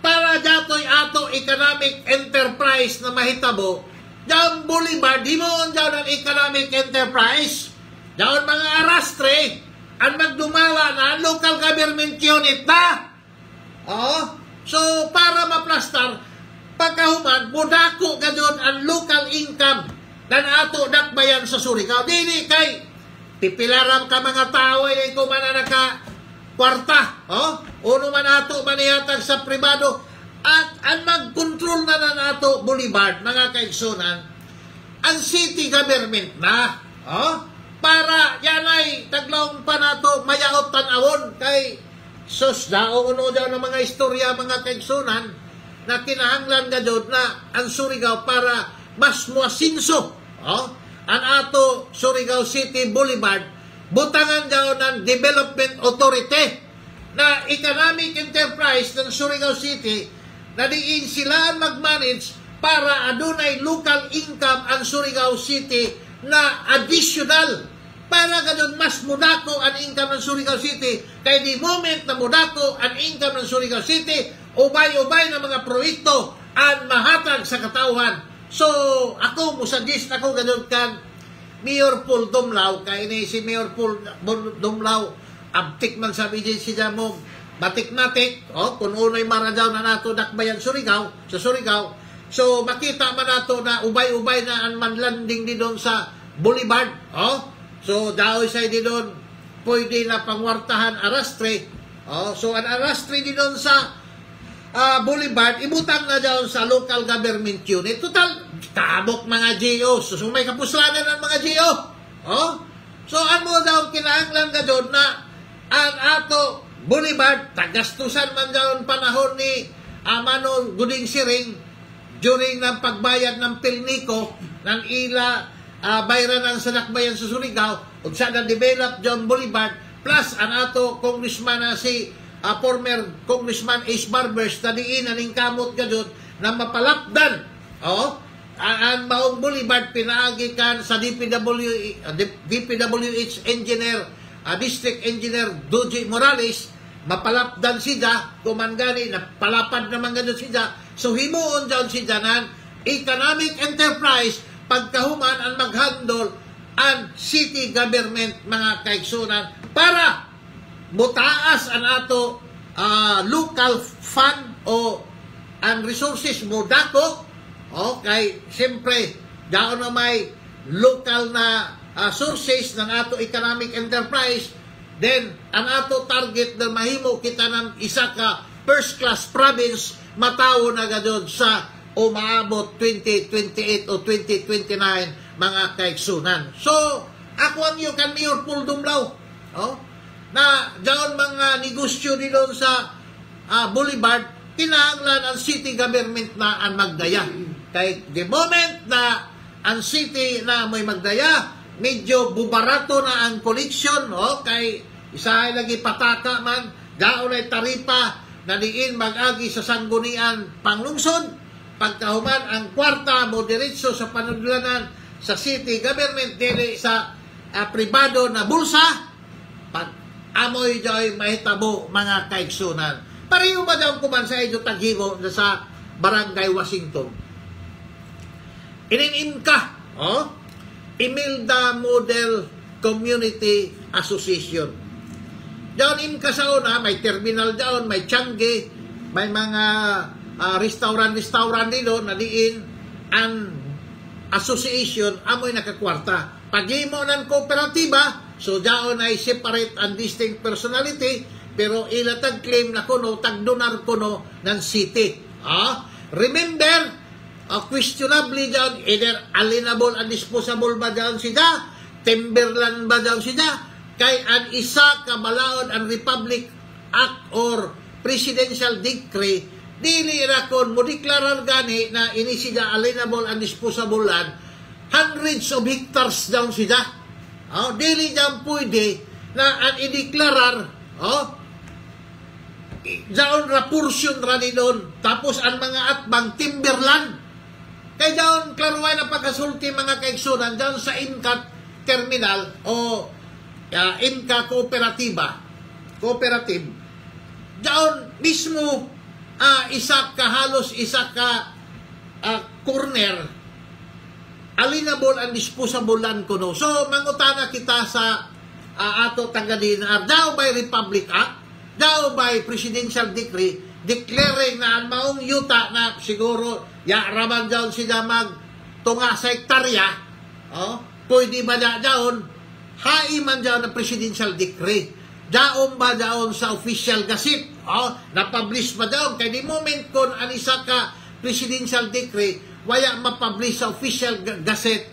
Speaker 4: para dato'y ato economic enterprise na mahitabo, daon Boulevard, himoon daon ang economic enterprise, daon mga arastre, ang magdumala na local government unit na. So para maplastar, pagkahuman, mudako ganun ang local income na ato dakbayan sa Surigao. Dili kay pipilaram ka mga tao ay kumana naka kwarta. Uno man ato maniyatag sa pribado at ang mag-control na nato Boulevard, mga kaigsunan, ang city government na. Para yan ay taglong pa nato mayaot tanawon kay sus dao uno daw ng mga istorya, mga kaigsunan, na kinahanglan ka doon na ang Surigao para mas muasinso. Ang ato Surigao City Boulevard, butangan daw ng Development Authority na economic enterprise ng Surigao City na diin sila mag-manage para adunay local income ang Surigao City na additional para ganun mas mudako ang income ng Surigao City. Kaya di moment na mudako ang income ng Surigao City, ubay-ubay na mga proyekto ang mahatag sa katauhan. So, ako, musadist ako ganun kan Mayor Paul Dumlao, kaya ni si Mayor Paul Dumlao, abtik man sabi din siya mo, batik-matik, kung uno'y maradaw na nato dakbayan Surigao, sa Surigao. So, makita man nato na ubay-ubay na ang manlanding din doon sa Boulevard. So, daoy say din doon, pwede na pangwartahan arastre. So, ang arastre din doon sa Boulevard, ibutang na daw sa local government unit. Total, tabok mga GO. So, may kapuslanan ng mga GO. So, ano daw kinahanglan ka doon na ang ato Boulevard, tagastusan man daw panahon ni Amano Guding Siring during ng pagbayad ng Pilnico ng ila bayranan sa dakbayan sa Surigao ug sa na-develop John Boulevard plus ang ato congressman na si former congressman Ace Barbers na diin aning kamot gadud na mapalapdan ang maong Boulevard pinaagi kan sa DPWH engineer district engineer Duji Morales, mapalapdan siya kumangani na palapad naman gadud siya. So himuon daw siya nan economic enterprise pagkahuman ang maghandle ang city government, mga kaigsunan, para mutaas ang ato local fund o ang resources mo dako. Okay, siyempre daon na may local na sources ng ato economic enterprise, then ang ato target na mahimo kita ng isa ka first class province matawo na gadod sa o maabot 2028 o 2029, mga kaigsunan. So, ako ang iyo kan Mayor Paul Dumlao, na daon mga negosyo doon sa Boulevard, kinahanglan ang city government na ang magdaya. Kay the moment na ang city na may magdaya, medyo bubarato na ang collection, kay isa lagi pataka man, daon ay taripa na diin mag-agi sa sanggunian panglungsod. Pagkahuman ang kwarta mo diretso sa panudlanan sa city government dili sa pribado na bulsa, pag amoy joy mahitabo, mga kaigsunan. Pareho ba daw kuman sa idyo taghimo sa Barangay Washington? Ininimka, Imelda Model Community Association. Diyan imka sa una, may terminal diyan, may Changi, may mga restaurant dito na diin ang association amoy nakakwarta. Paghimo ng kooperatiba, so daon ay separate and distinct personality, pero ilatag claim na kuno, tagdonar kuno ng city. Remember, questionably dyan, either alienable and disposable ba dyan siya, timberland ba dyan siya, kay ang isa kabalaod ang Republic Act or Presidential Decree, dili ra kon mo deklarar gani na ini siya alienable and disposable land, hundreds of hectares daw siya. Dili jam pwede na ang ideklarar daon ra portion ra ni doon, tapos ang mga atbang timberland. Kay daon klaruhay na pagkasulti, mga kaigsunan, daon sa Incat Terminal o Inka Cooperative, daon mismo halos isa ka corner, alienable and disposable land kuno. So, mangutana kita sa ato taga-DNR, daw by Republic Act, daw by Presidential Decree, declaring na ang maong yuta na siguro, raman daw sila tunga sa hektarya, pwede ba daon, haiman daon na Presidential Decree, daon ba daon sa official gazette, na-publish ba daon, kaya di moment kon ang isa ka Presidential Decree, waya ma-publish sa official gazette,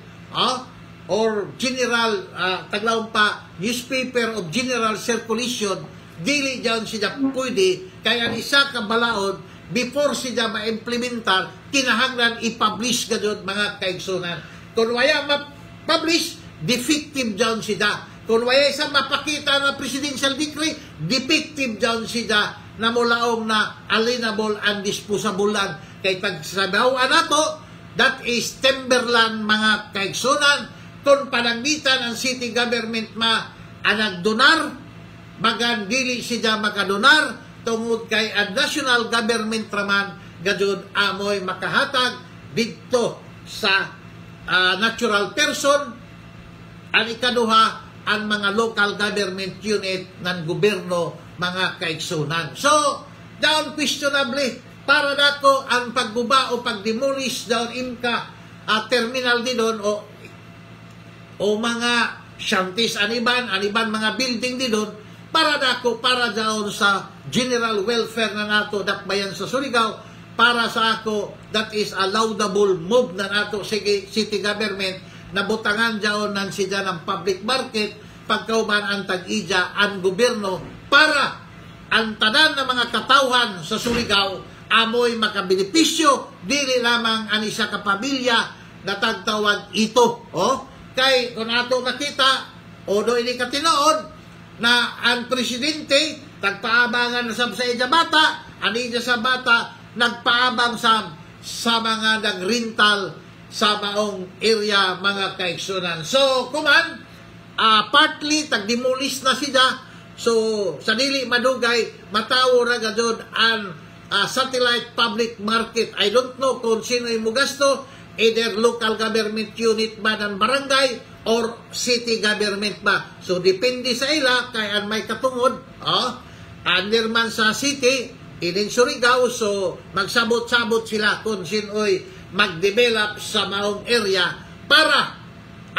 Speaker 4: or general, taglawang pa, newspaper of general circulation, dili dyan siya pwede, kaya isa ka balaod, before siya ma-implementar, kinahanglan i-publish ka doon mga kaigsunan. Kung waya ma-publish, defective dyan siya. Kung waya isa mapakita na Presidential Decree, defective dyan siya na mulaong na alienable and disposable land. Kaya pagsabawan na to, that is timberland mga kaigsunan. Kung panangitan ang city government anagdonar, magan dili siya makadonar, tungod kay ang national government raman gadyon amoy makahatag dito sa natural person, ang ikaduha ang mga local government unit ng gobyerno mga kaigsunan. So, down questionably, para dako ang pagguba o pagdemolish down inka terminal din doon o mga shanties aniban mga building din doon, para daon sa general welfare na nato dakbayan sa Surigao, para sa ako, that is a laudable move na nato city government na butangan daon ng sida ng public market, pagkauban ang tag-ija ang gobyerno, para ang tanan ng mga katawhan sa Surigao amoy makabenepisyo, dili lamang ang isa ka pamilya na tagtawag ito. Kay kung ato makita, do ini katinood, na ang presidente tagpaabangan sa iya bata, ani sa bata nagpaabang sa mga nagrental sa maong area mga kaigsunan. So kuman partly tagdemolish na sila, so sa dili madugay matawo ra gadud ang satellite public market. I don't know kung sino yung mugasto, either local government unit ba ng barangay or city government ba. So, depende sa ila, kaya may katungod, under man sa city, in Surigao, so magsabot-sabot sila kung sino'y mag-develop sa maong area para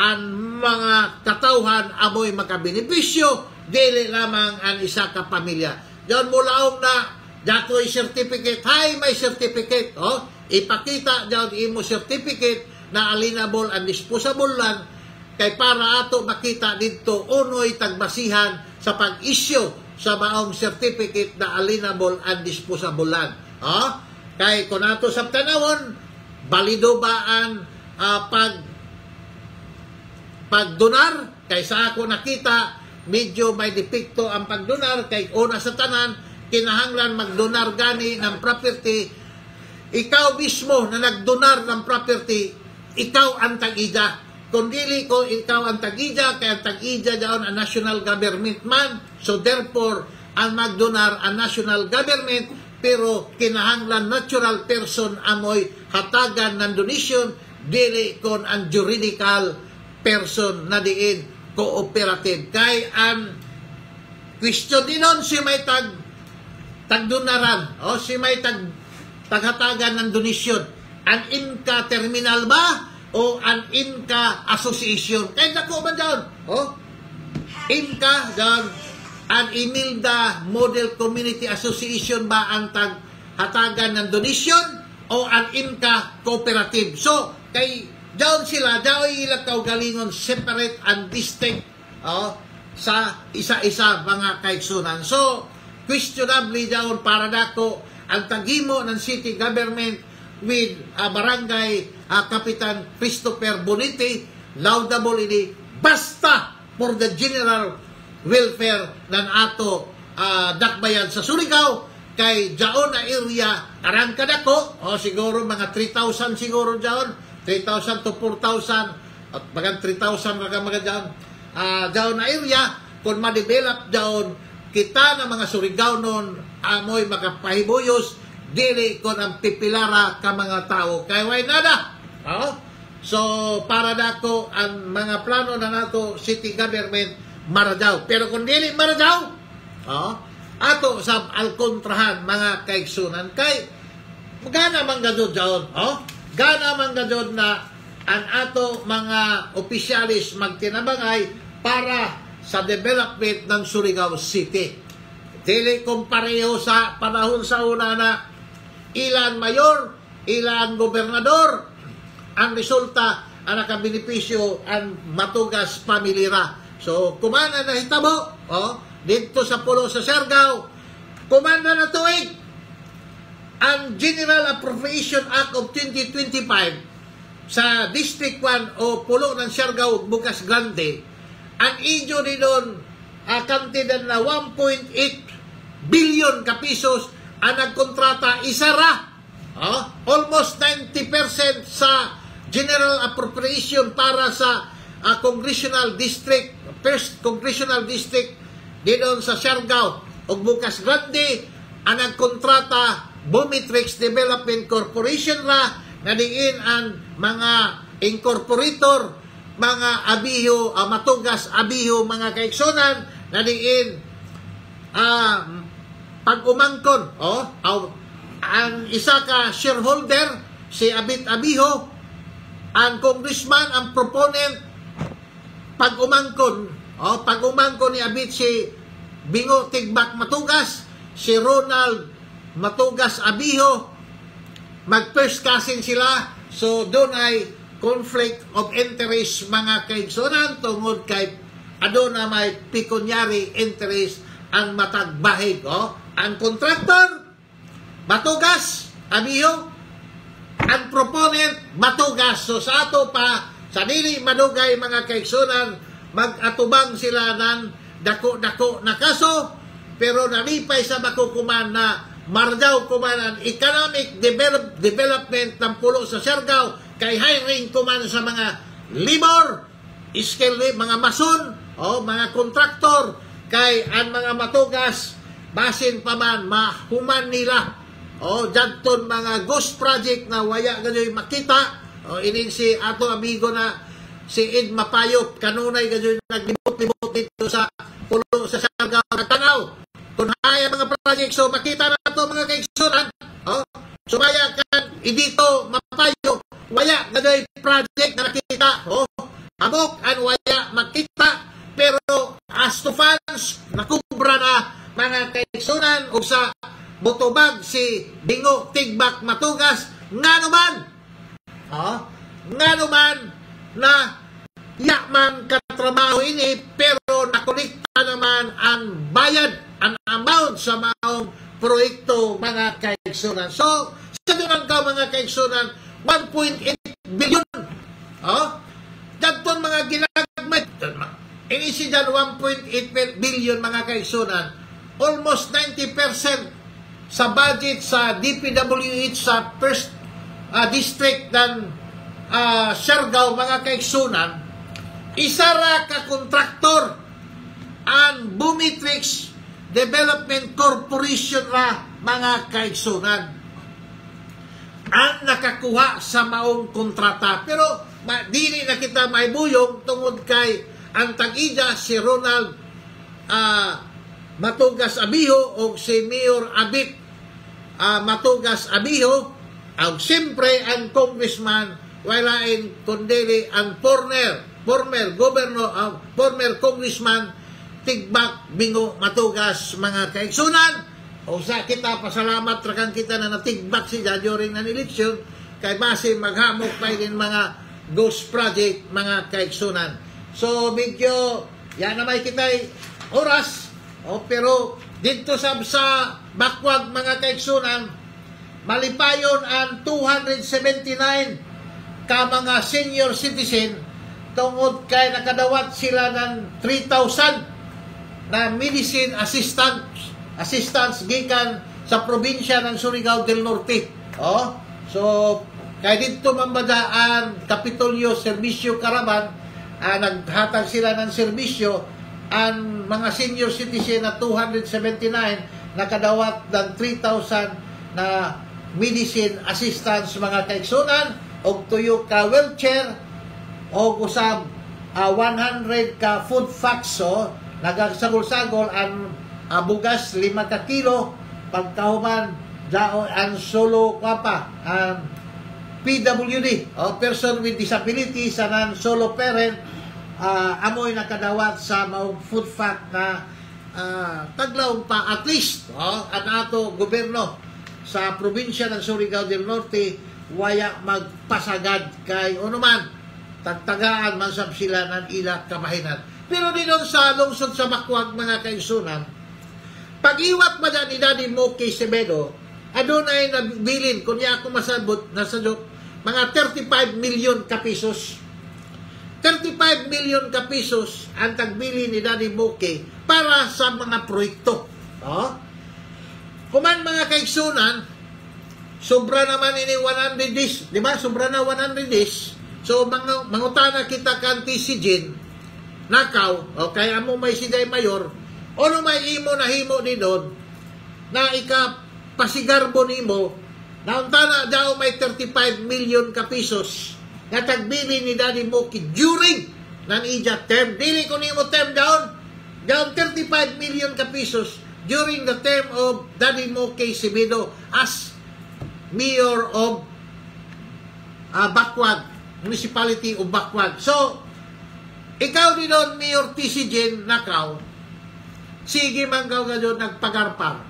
Speaker 4: ang mga katawhan amoy makabenepisyo, dili lamang ang isa ka pamilya. Diyan mulaong na, dato'y certificate, may certificate, ipakita diyan imo certificate na alienable and disposable land, kay para ato makita dito unoy tagbasihan sa pag-issue sa maong certificate na alienable and disposable land. Kay kung ato sa tanawon, balido ba ang pagdonar? Kay sa ako nakita, medyo may depekto ang pagdonar, kay una sa tanan, kinahanglan magdonar gani ng property. Ikaw mismo na nagdonar ng property, ikaw ang tag-ida. Kung dili ko ikaw ang tag-ida, kaya ang tag-ida daon ang national government man. So therefore, ang magdonar ang national government, pero kinahanglan natural person amoy hatagan ng donation, dili kon ang juridical person na diin cooperative. Kay ang question dinon si may tagdonaran, si may taghatagan ng donation. Ang Inka terminal ba o ang Inka association? Kaya dako ba dyan? Inka dyan, ang Imilda Model Community Association ba ang taghatagan ng donation o ang Inka cooperative? So, kay dyan sila, dyan ilang kaugalingon separate and distinct sa isa-isa mga kaigsunan. So, questionably dyan para dako ang tagimo ng city government with barangay Kapitan Christopher Bonite, laudable ini, basta for the general welfare ng ato dakbayan sa Surigao, kay jaon na area, arang kadako, siguro mga 3,000 siguro jaon, 3,000 to 4,000, at bagang 3,000 mga jaon na area, kung ma-develop daon kita ng mga Surigao-non amoy makapahibuyos dili kon ang pipilara ka mga tao kay way nada. So para dako ang mga plano na nato city government maradaw, pero kung dili maradaw ato sa alkontrahan mga kaigsunan kay gana man gadod daon gana man gadod na ang ato mga opisyalis magtinabangay para sa development ng Surigao City. Dili kumpareho sa panahon sa una na ilan mayor, ilan gobernador, ang resulta ang nakabenepisyo ang matugas pamilira. So, kumana na hitabo, dito sa pulo sa Siargao, kumanda na tuig ang General Appropriation Act of 2025 sa District 1 o pulo ng Siargao, Bukas Grande. Ang inyo ni doon, kantidad na 1.8 billion ka pesos ang nagkontrata isara. Almost 90% sa General Appropriation para sa Congressional District, First Congressional District di doon sa Siargao o Bukas Grande, ang nagkontrata Bumitrix Development Corporation ra na diin ang mga incorporator, mga abiho, matugas abiho mga kaigsunan na diin pag-umangkon ang isa ka shareholder si Abit Abiho, ang congressman, ang proponent pag-umangkon ni Abit si Bingo Tigbak Matugas, si Ronald Matugas Abiho, mag-first cousin sila, so doon ay conflict of interest mga kaigsunan tungod kay aduna may pecuniary interest ang matagbahig. Ang contractor Matugas Abiho, ang proponent Matugas. So sa ato pa sa dili madugay mga kaigsunan mag-atubang sila ng dako-dako na kaso, pero nalipay sa makukuman na mardaw kuman ang economic development ng pulo sa Siargao kay hiring kuman sa mga labor, mga mason, mga kontraktor, kay ang mga matugas, basin pa man, mahuman nila. Jadton mga ghost project na waya ganyoy makita. Inin si ato amigo na si Ed Mapayop, kanunay ganyoy naglibot-libot dito sa pulo sa Siargao Tanaw. Kung haya mga project, so makita na ito mga kaigsunan. Sumaya kan idito Mapayop, waya ganyoy project na nakita. Amok an waya makita, pero as to funds nakubra na mga kaigsunan o sa botobag si Bingo Tigbak Matugas nga naman na yakman katrabaho ini, pero nakulikta naman ang bayad, ang amount sa maong proyekto mga kaigsunan. So sa doon ka mga kaigsunan 1.8 billion dadton mga ginagmay ini si dyan 1.8 billion mga kaigsunan, almost 90% sa budget sa DPWH sa first district ng Siargao mga kaigsunan. Isa ra ka kontraktor ang Bumitrix Development Corporation ra mga kaigsunan ang nakakuha sa maong kontrata, pero dili na kita maibuyong tungod kay ang tag-ida si Ronald Matugas Abiho o si Mayor Abit Matugas Abiho, ang siyempre ang congressman walain kundi ang former governor, former congressman Tigbak Bingo Matugas mga kaigsunan. O sa kita pasalamat rakan kita na natigbak siya during ng election kay base maghamok pa din mga ghost project mga kaigsunan. So medyo yan na may kitay oras, pero dito sa bakwag mga kaigsunan malipayon ang 279 ka mga senior citizen tungod kay nakadawat sila ng 3,000 na medicine assistance gikan sa probinsya ng Surigao del Norte. So kay dito mambadaan Kapitolyo Servisyo Caravan, naghatag sila ng serbisyo ang mga senior citizen na 279 nakadawat ng 3,000 na medicine assistance mga kaigsunan, og tuyo ka wheelchair, og usab 100 ka food facts, nagasagol-sagol ang bugas 5 ka kilo, pagkahuman ang solo PWD, person with disability sa non-solo parent, amoy nakadawat sa food fact na taglaw pa at least ang ato gobyerno sa probinsya ng Surigao del Norte waya magpasagad kay man tagtagaan man sab sila ng ila kamahinan. Pero dinon sa lungsod sa Bacuag mga kaigsunan, pag-iwat man ni Daddy Moki Semedo, adunay nabilin kunya ako masabot nasadok mga 35 million ka pesos. 35 million ka pesos ang tagbili ni Daddy Moki para sa mga proyekto. Kuman mga kaigsunan, sobra naman ini 100 days, di ba? Sobra na 100 days. So mangutana kita kanti si Jin nakaw, kaya mo may sigay mayor, ano may imo na himo ni doon na ikapasigarbo nimo, nauntana daw may 35 million ka pesos na tagbili ni Daddy Moki during ng ija term. Dili ko nimo term down 35 million ka pesos during the term of Daddy Moki Semedo as Mayor of Bacuag, Municipality of Bacuag. So, ikaw ni doon, Mayor TC Jin Nakaw, sige man ka doon nagpagarpar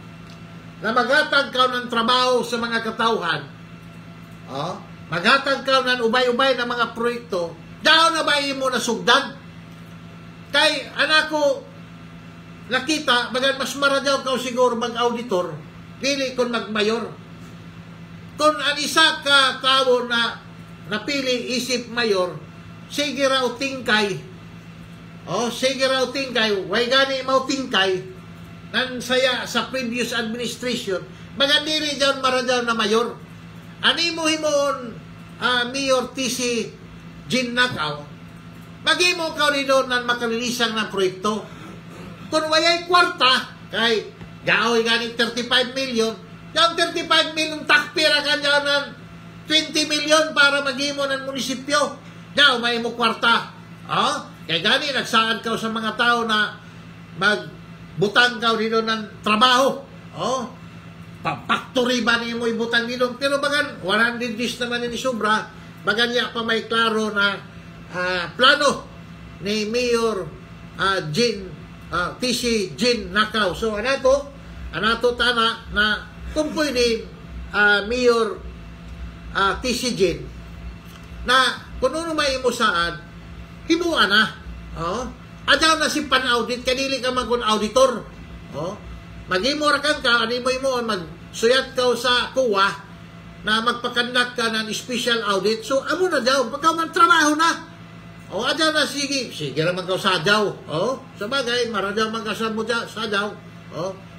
Speaker 4: na maghatag ka ng trabaho sa mga katauhan, maghatag ka ng ubay-ubay na mga proyekto, daw na ba mo nasugdan? Kay anak ko, nakita, mas maradaw ka siguro mag-auditor, dili kung mag-mayor. Kung ang isa ka tao na napili isip mayor, sige raw tingkay, sige raw tingkay, way gani mau tingkay, nan saya sa previous administration, magandiri dyan maradaw na mayor. Ani mo himon, Mayor TC Jin Nakaw, magimo ka rin doon ng makalilisan ng proyekto. Kung wayay kwarta, kay gaoy gani 35 million, yung 35 million takpira ka dyan ng 20 million para maghimo ng munisipyo. Daw, may mo kwarta. Kaya gani, nagsaan ka sa mga tao na magbutang ka dito ng trabaho. Factory ba niyo mo ibutang dito? Pero bagan, 100 days naman ni sobra, bagan niya pa may klaro na plano ni Mayor TC Jin Nakaw. So, anato tana na kumpoy ni Mayor TC Jin na kung ano may imusaan, himuan na. Adaw na si pan-audit, kanili ka mag-auditor. Mag-imor ka, animo mo, magsuyat ka sa kuwa na magpakandak ka ng special audit. So, amo na daw, pagka man trabaho na. Adaw na, sige naman ka sa daw. Sa bagay, maradaw man ka sa daw.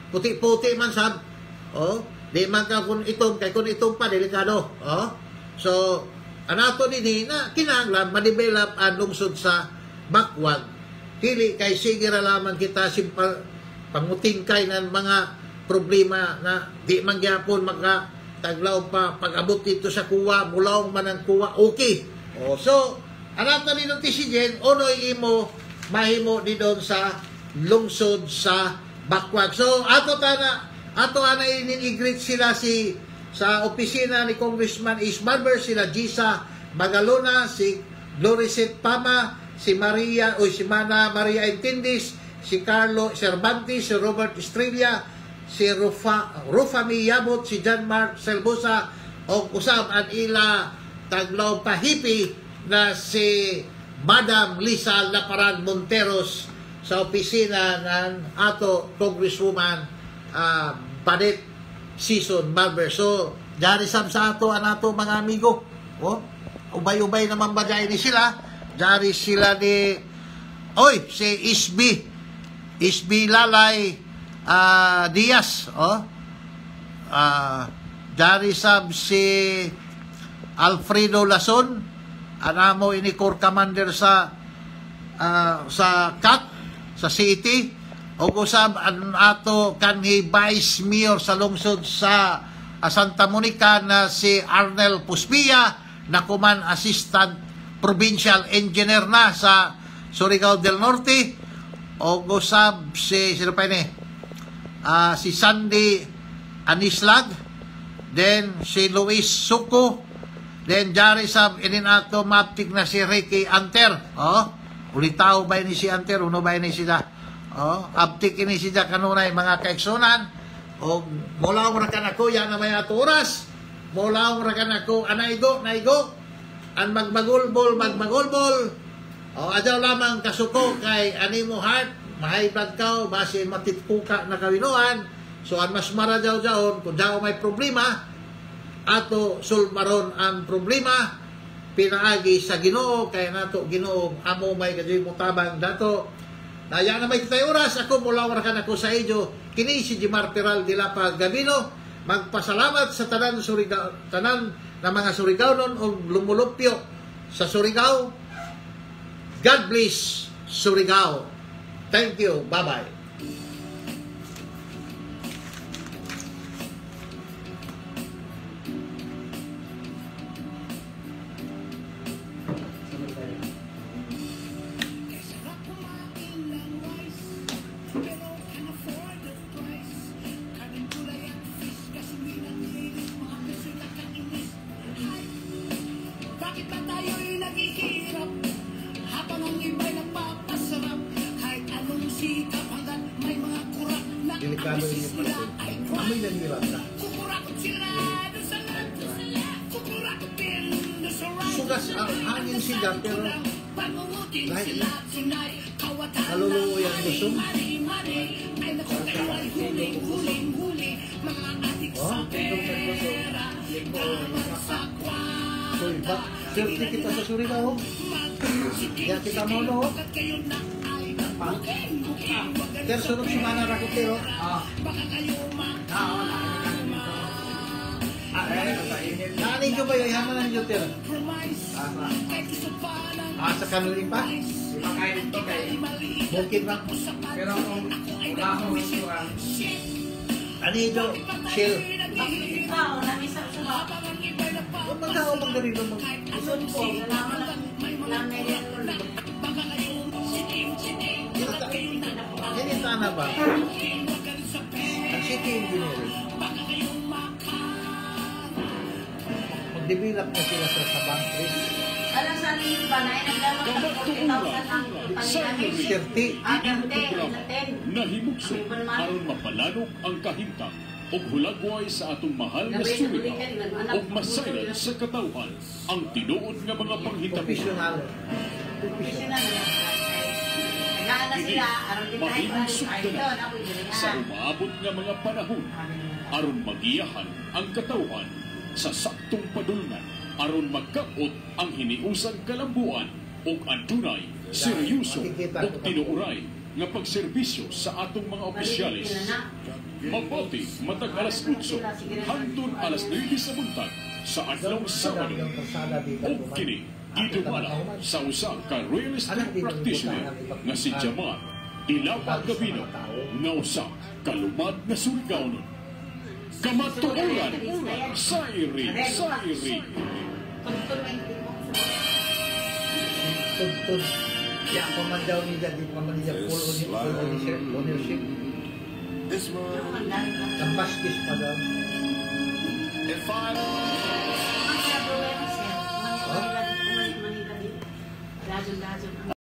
Speaker 4: Puti-puti man sab. Di man ka kung itong, kay kung itong pa, delikado. So, anato nini na kinahanglan ma-develop ang lungsod sa Bacuag. Dili kay sige ra lamang kita pangutingkay ng mga problema na di man gyapon makataglaw pa pag-abot dito sa kuwa, mulaw man ang kuwa, okay. So, anato nino TC onoy imo mahimo di doon sa lungsod sa Bacuag. So, ato ana ini-greet sila sa opisina ni Congressman Ace Barber, sila Gisa Magalona, si Gloricet Pama, si Mana Maria Intindis, si Carlo Cervantes, si Robert Estrella, si Rufami Yabot, si John Mark Selbosa, o usab ang ila taglaw pahipi na si Madam Lisa Laparan Monteros sa opisina ng ato Congresswoman Padet Season Barber. So, dyan sa ato anato mga amigo. Ubay-ubay naman ba dyan ni sila? Dyan sila ni si Isbi Lalay Diaz. Dyan sab si Alfredo Lason, anamo ini Corps Commander sa CAT. sa city, o usab ang ato kanhi Vice Mayor sa lungsod sa Santa Monica na si Arnel Puspia, na kuman Assistant Provincial Engineer na sa Surigao del Norte, o usab si sino pa ni si Sandy Anislag, then si Luis Suco, then Jari sab inin ato maptik na si Ricky Anter. Ulitaw ba ni si Anter, uno ba ni siya? Aptik ini siya kanunay mga kaigsunan. O mulaong ra kan ako yan na may ato oras. Mulaong ra kan ako anaygo, naigo. An magmagulbol. Adyaw lamang kasuko kay animo heart, mahay blood ka, base matitpuka na kawinuan. So an mas marajaw jaon kung daw may problema, ato sulmaron ang problema, pinaagi sa Ginoo, kay nato Ginoo amo may kadyoy mutabang dato. Naya na may kitay oras, ako mulawar ka na ko sa inyo, kini si Jimar Peral de la Gabino, magpasalamat sa tanan Surigao, tanan na mga Surigao nun o lumulupyo sa Surigao. God bless Surigao. Thank you. Bye-bye.
Speaker 1: Sarap kumain ng rice, pero can afford the price. Kanin gulay at fish, gasolina linis, mga piso na kainis. Ay, bakit ba tayo'y naghihirap? Habang ang iba'y nagpapasarap, kahit anong sikap hanggang may mga kurak na ang
Speaker 4: Delikado
Speaker 1: misis
Speaker 4: yun
Speaker 1: nila
Speaker 4: yung
Speaker 1: ay
Speaker 4: amoy ng hirap na.
Speaker 1: kukurakot sila doon sa lahat, kukurakot din doon sa right.
Speaker 4: Sugas ang hangin siya, pero
Speaker 1: Pangungutin
Speaker 4: Right.
Speaker 1: sila tonight, kawatan
Speaker 4: naluluwa yung gusto.
Speaker 1: mari-mari, ay naku kayo ay huling-huli, mga adik sa pera, tama sa kwan.
Speaker 4: So, iba, safety kita sa Surigao. Ya kita mo no.
Speaker 1: Bakit kayo na ay booking, wag ganun
Speaker 4: Pero sunod si Mana Rakutero.
Speaker 1: baka kayo
Speaker 4: Naanin nyo ba yung yaman ng Jupiter?
Speaker 1: compromise, kahit gusto pa lang
Speaker 4: Sa kanuling pa?
Speaker 5: Makain ito kay
Speaker 4: Bukid na.
Speaker 5: pero kung wala akong restaurant,
Speaker 4: Ano nyo? Chill.
Speaker 6: Ikaw, nag-isa sa baba.
Speaker 4: Huwag magkao magdarilo mag...
Speaker 6: Asun po, nalaman lang na yan ulit.
Speaker 4: Yan yung tana ba? Ang city engineer. Mag-develop na sila sa bank.
Speaker 6: Alam sa atin ba na naglalak ng 40,000 ang palilanin?
Speaker 4: 30.
Speaker 2: Nahimugso aron mapalanok ang kahimtang ug hulagway sa atong mahal na Surigao ug masayran sa katawhan ang tinuod nga mga panghitabo.
Speaker 4: Professional.
Speaker 6: Sila na yan. Nagaan na sila, aron din tayo
Speaker 2: Mahimong
Speaker 6: ay
Speaker 2: sukdanan
Speaker 6: doon, ako yun.
Speaker 2: sa umaabot nga mga panahon aron magiyahan ang katawhan sa saktong padulngan aron magkaot ang hiniusang kalambuan ug adunay seryoso ug tinuuray nga pagserbisyo sa atong mga opisyalis. Mapati matag alas 8 hangtod alas 9 sa buntag sa adlaw Sabado. O kini gidumala sa usa ka real estate practitioner nga si Jamar Ilapa Gabino nga usa kalumad na Surigaonon. Kamatuoran Sairi.
Speaker 4: Tugtog. Kaya kumandaw niya, di pa man niya full ownership.
Speaker 3: Is mine.
Speaker 4: Ang baskis pa daw.
Speaker 3: If I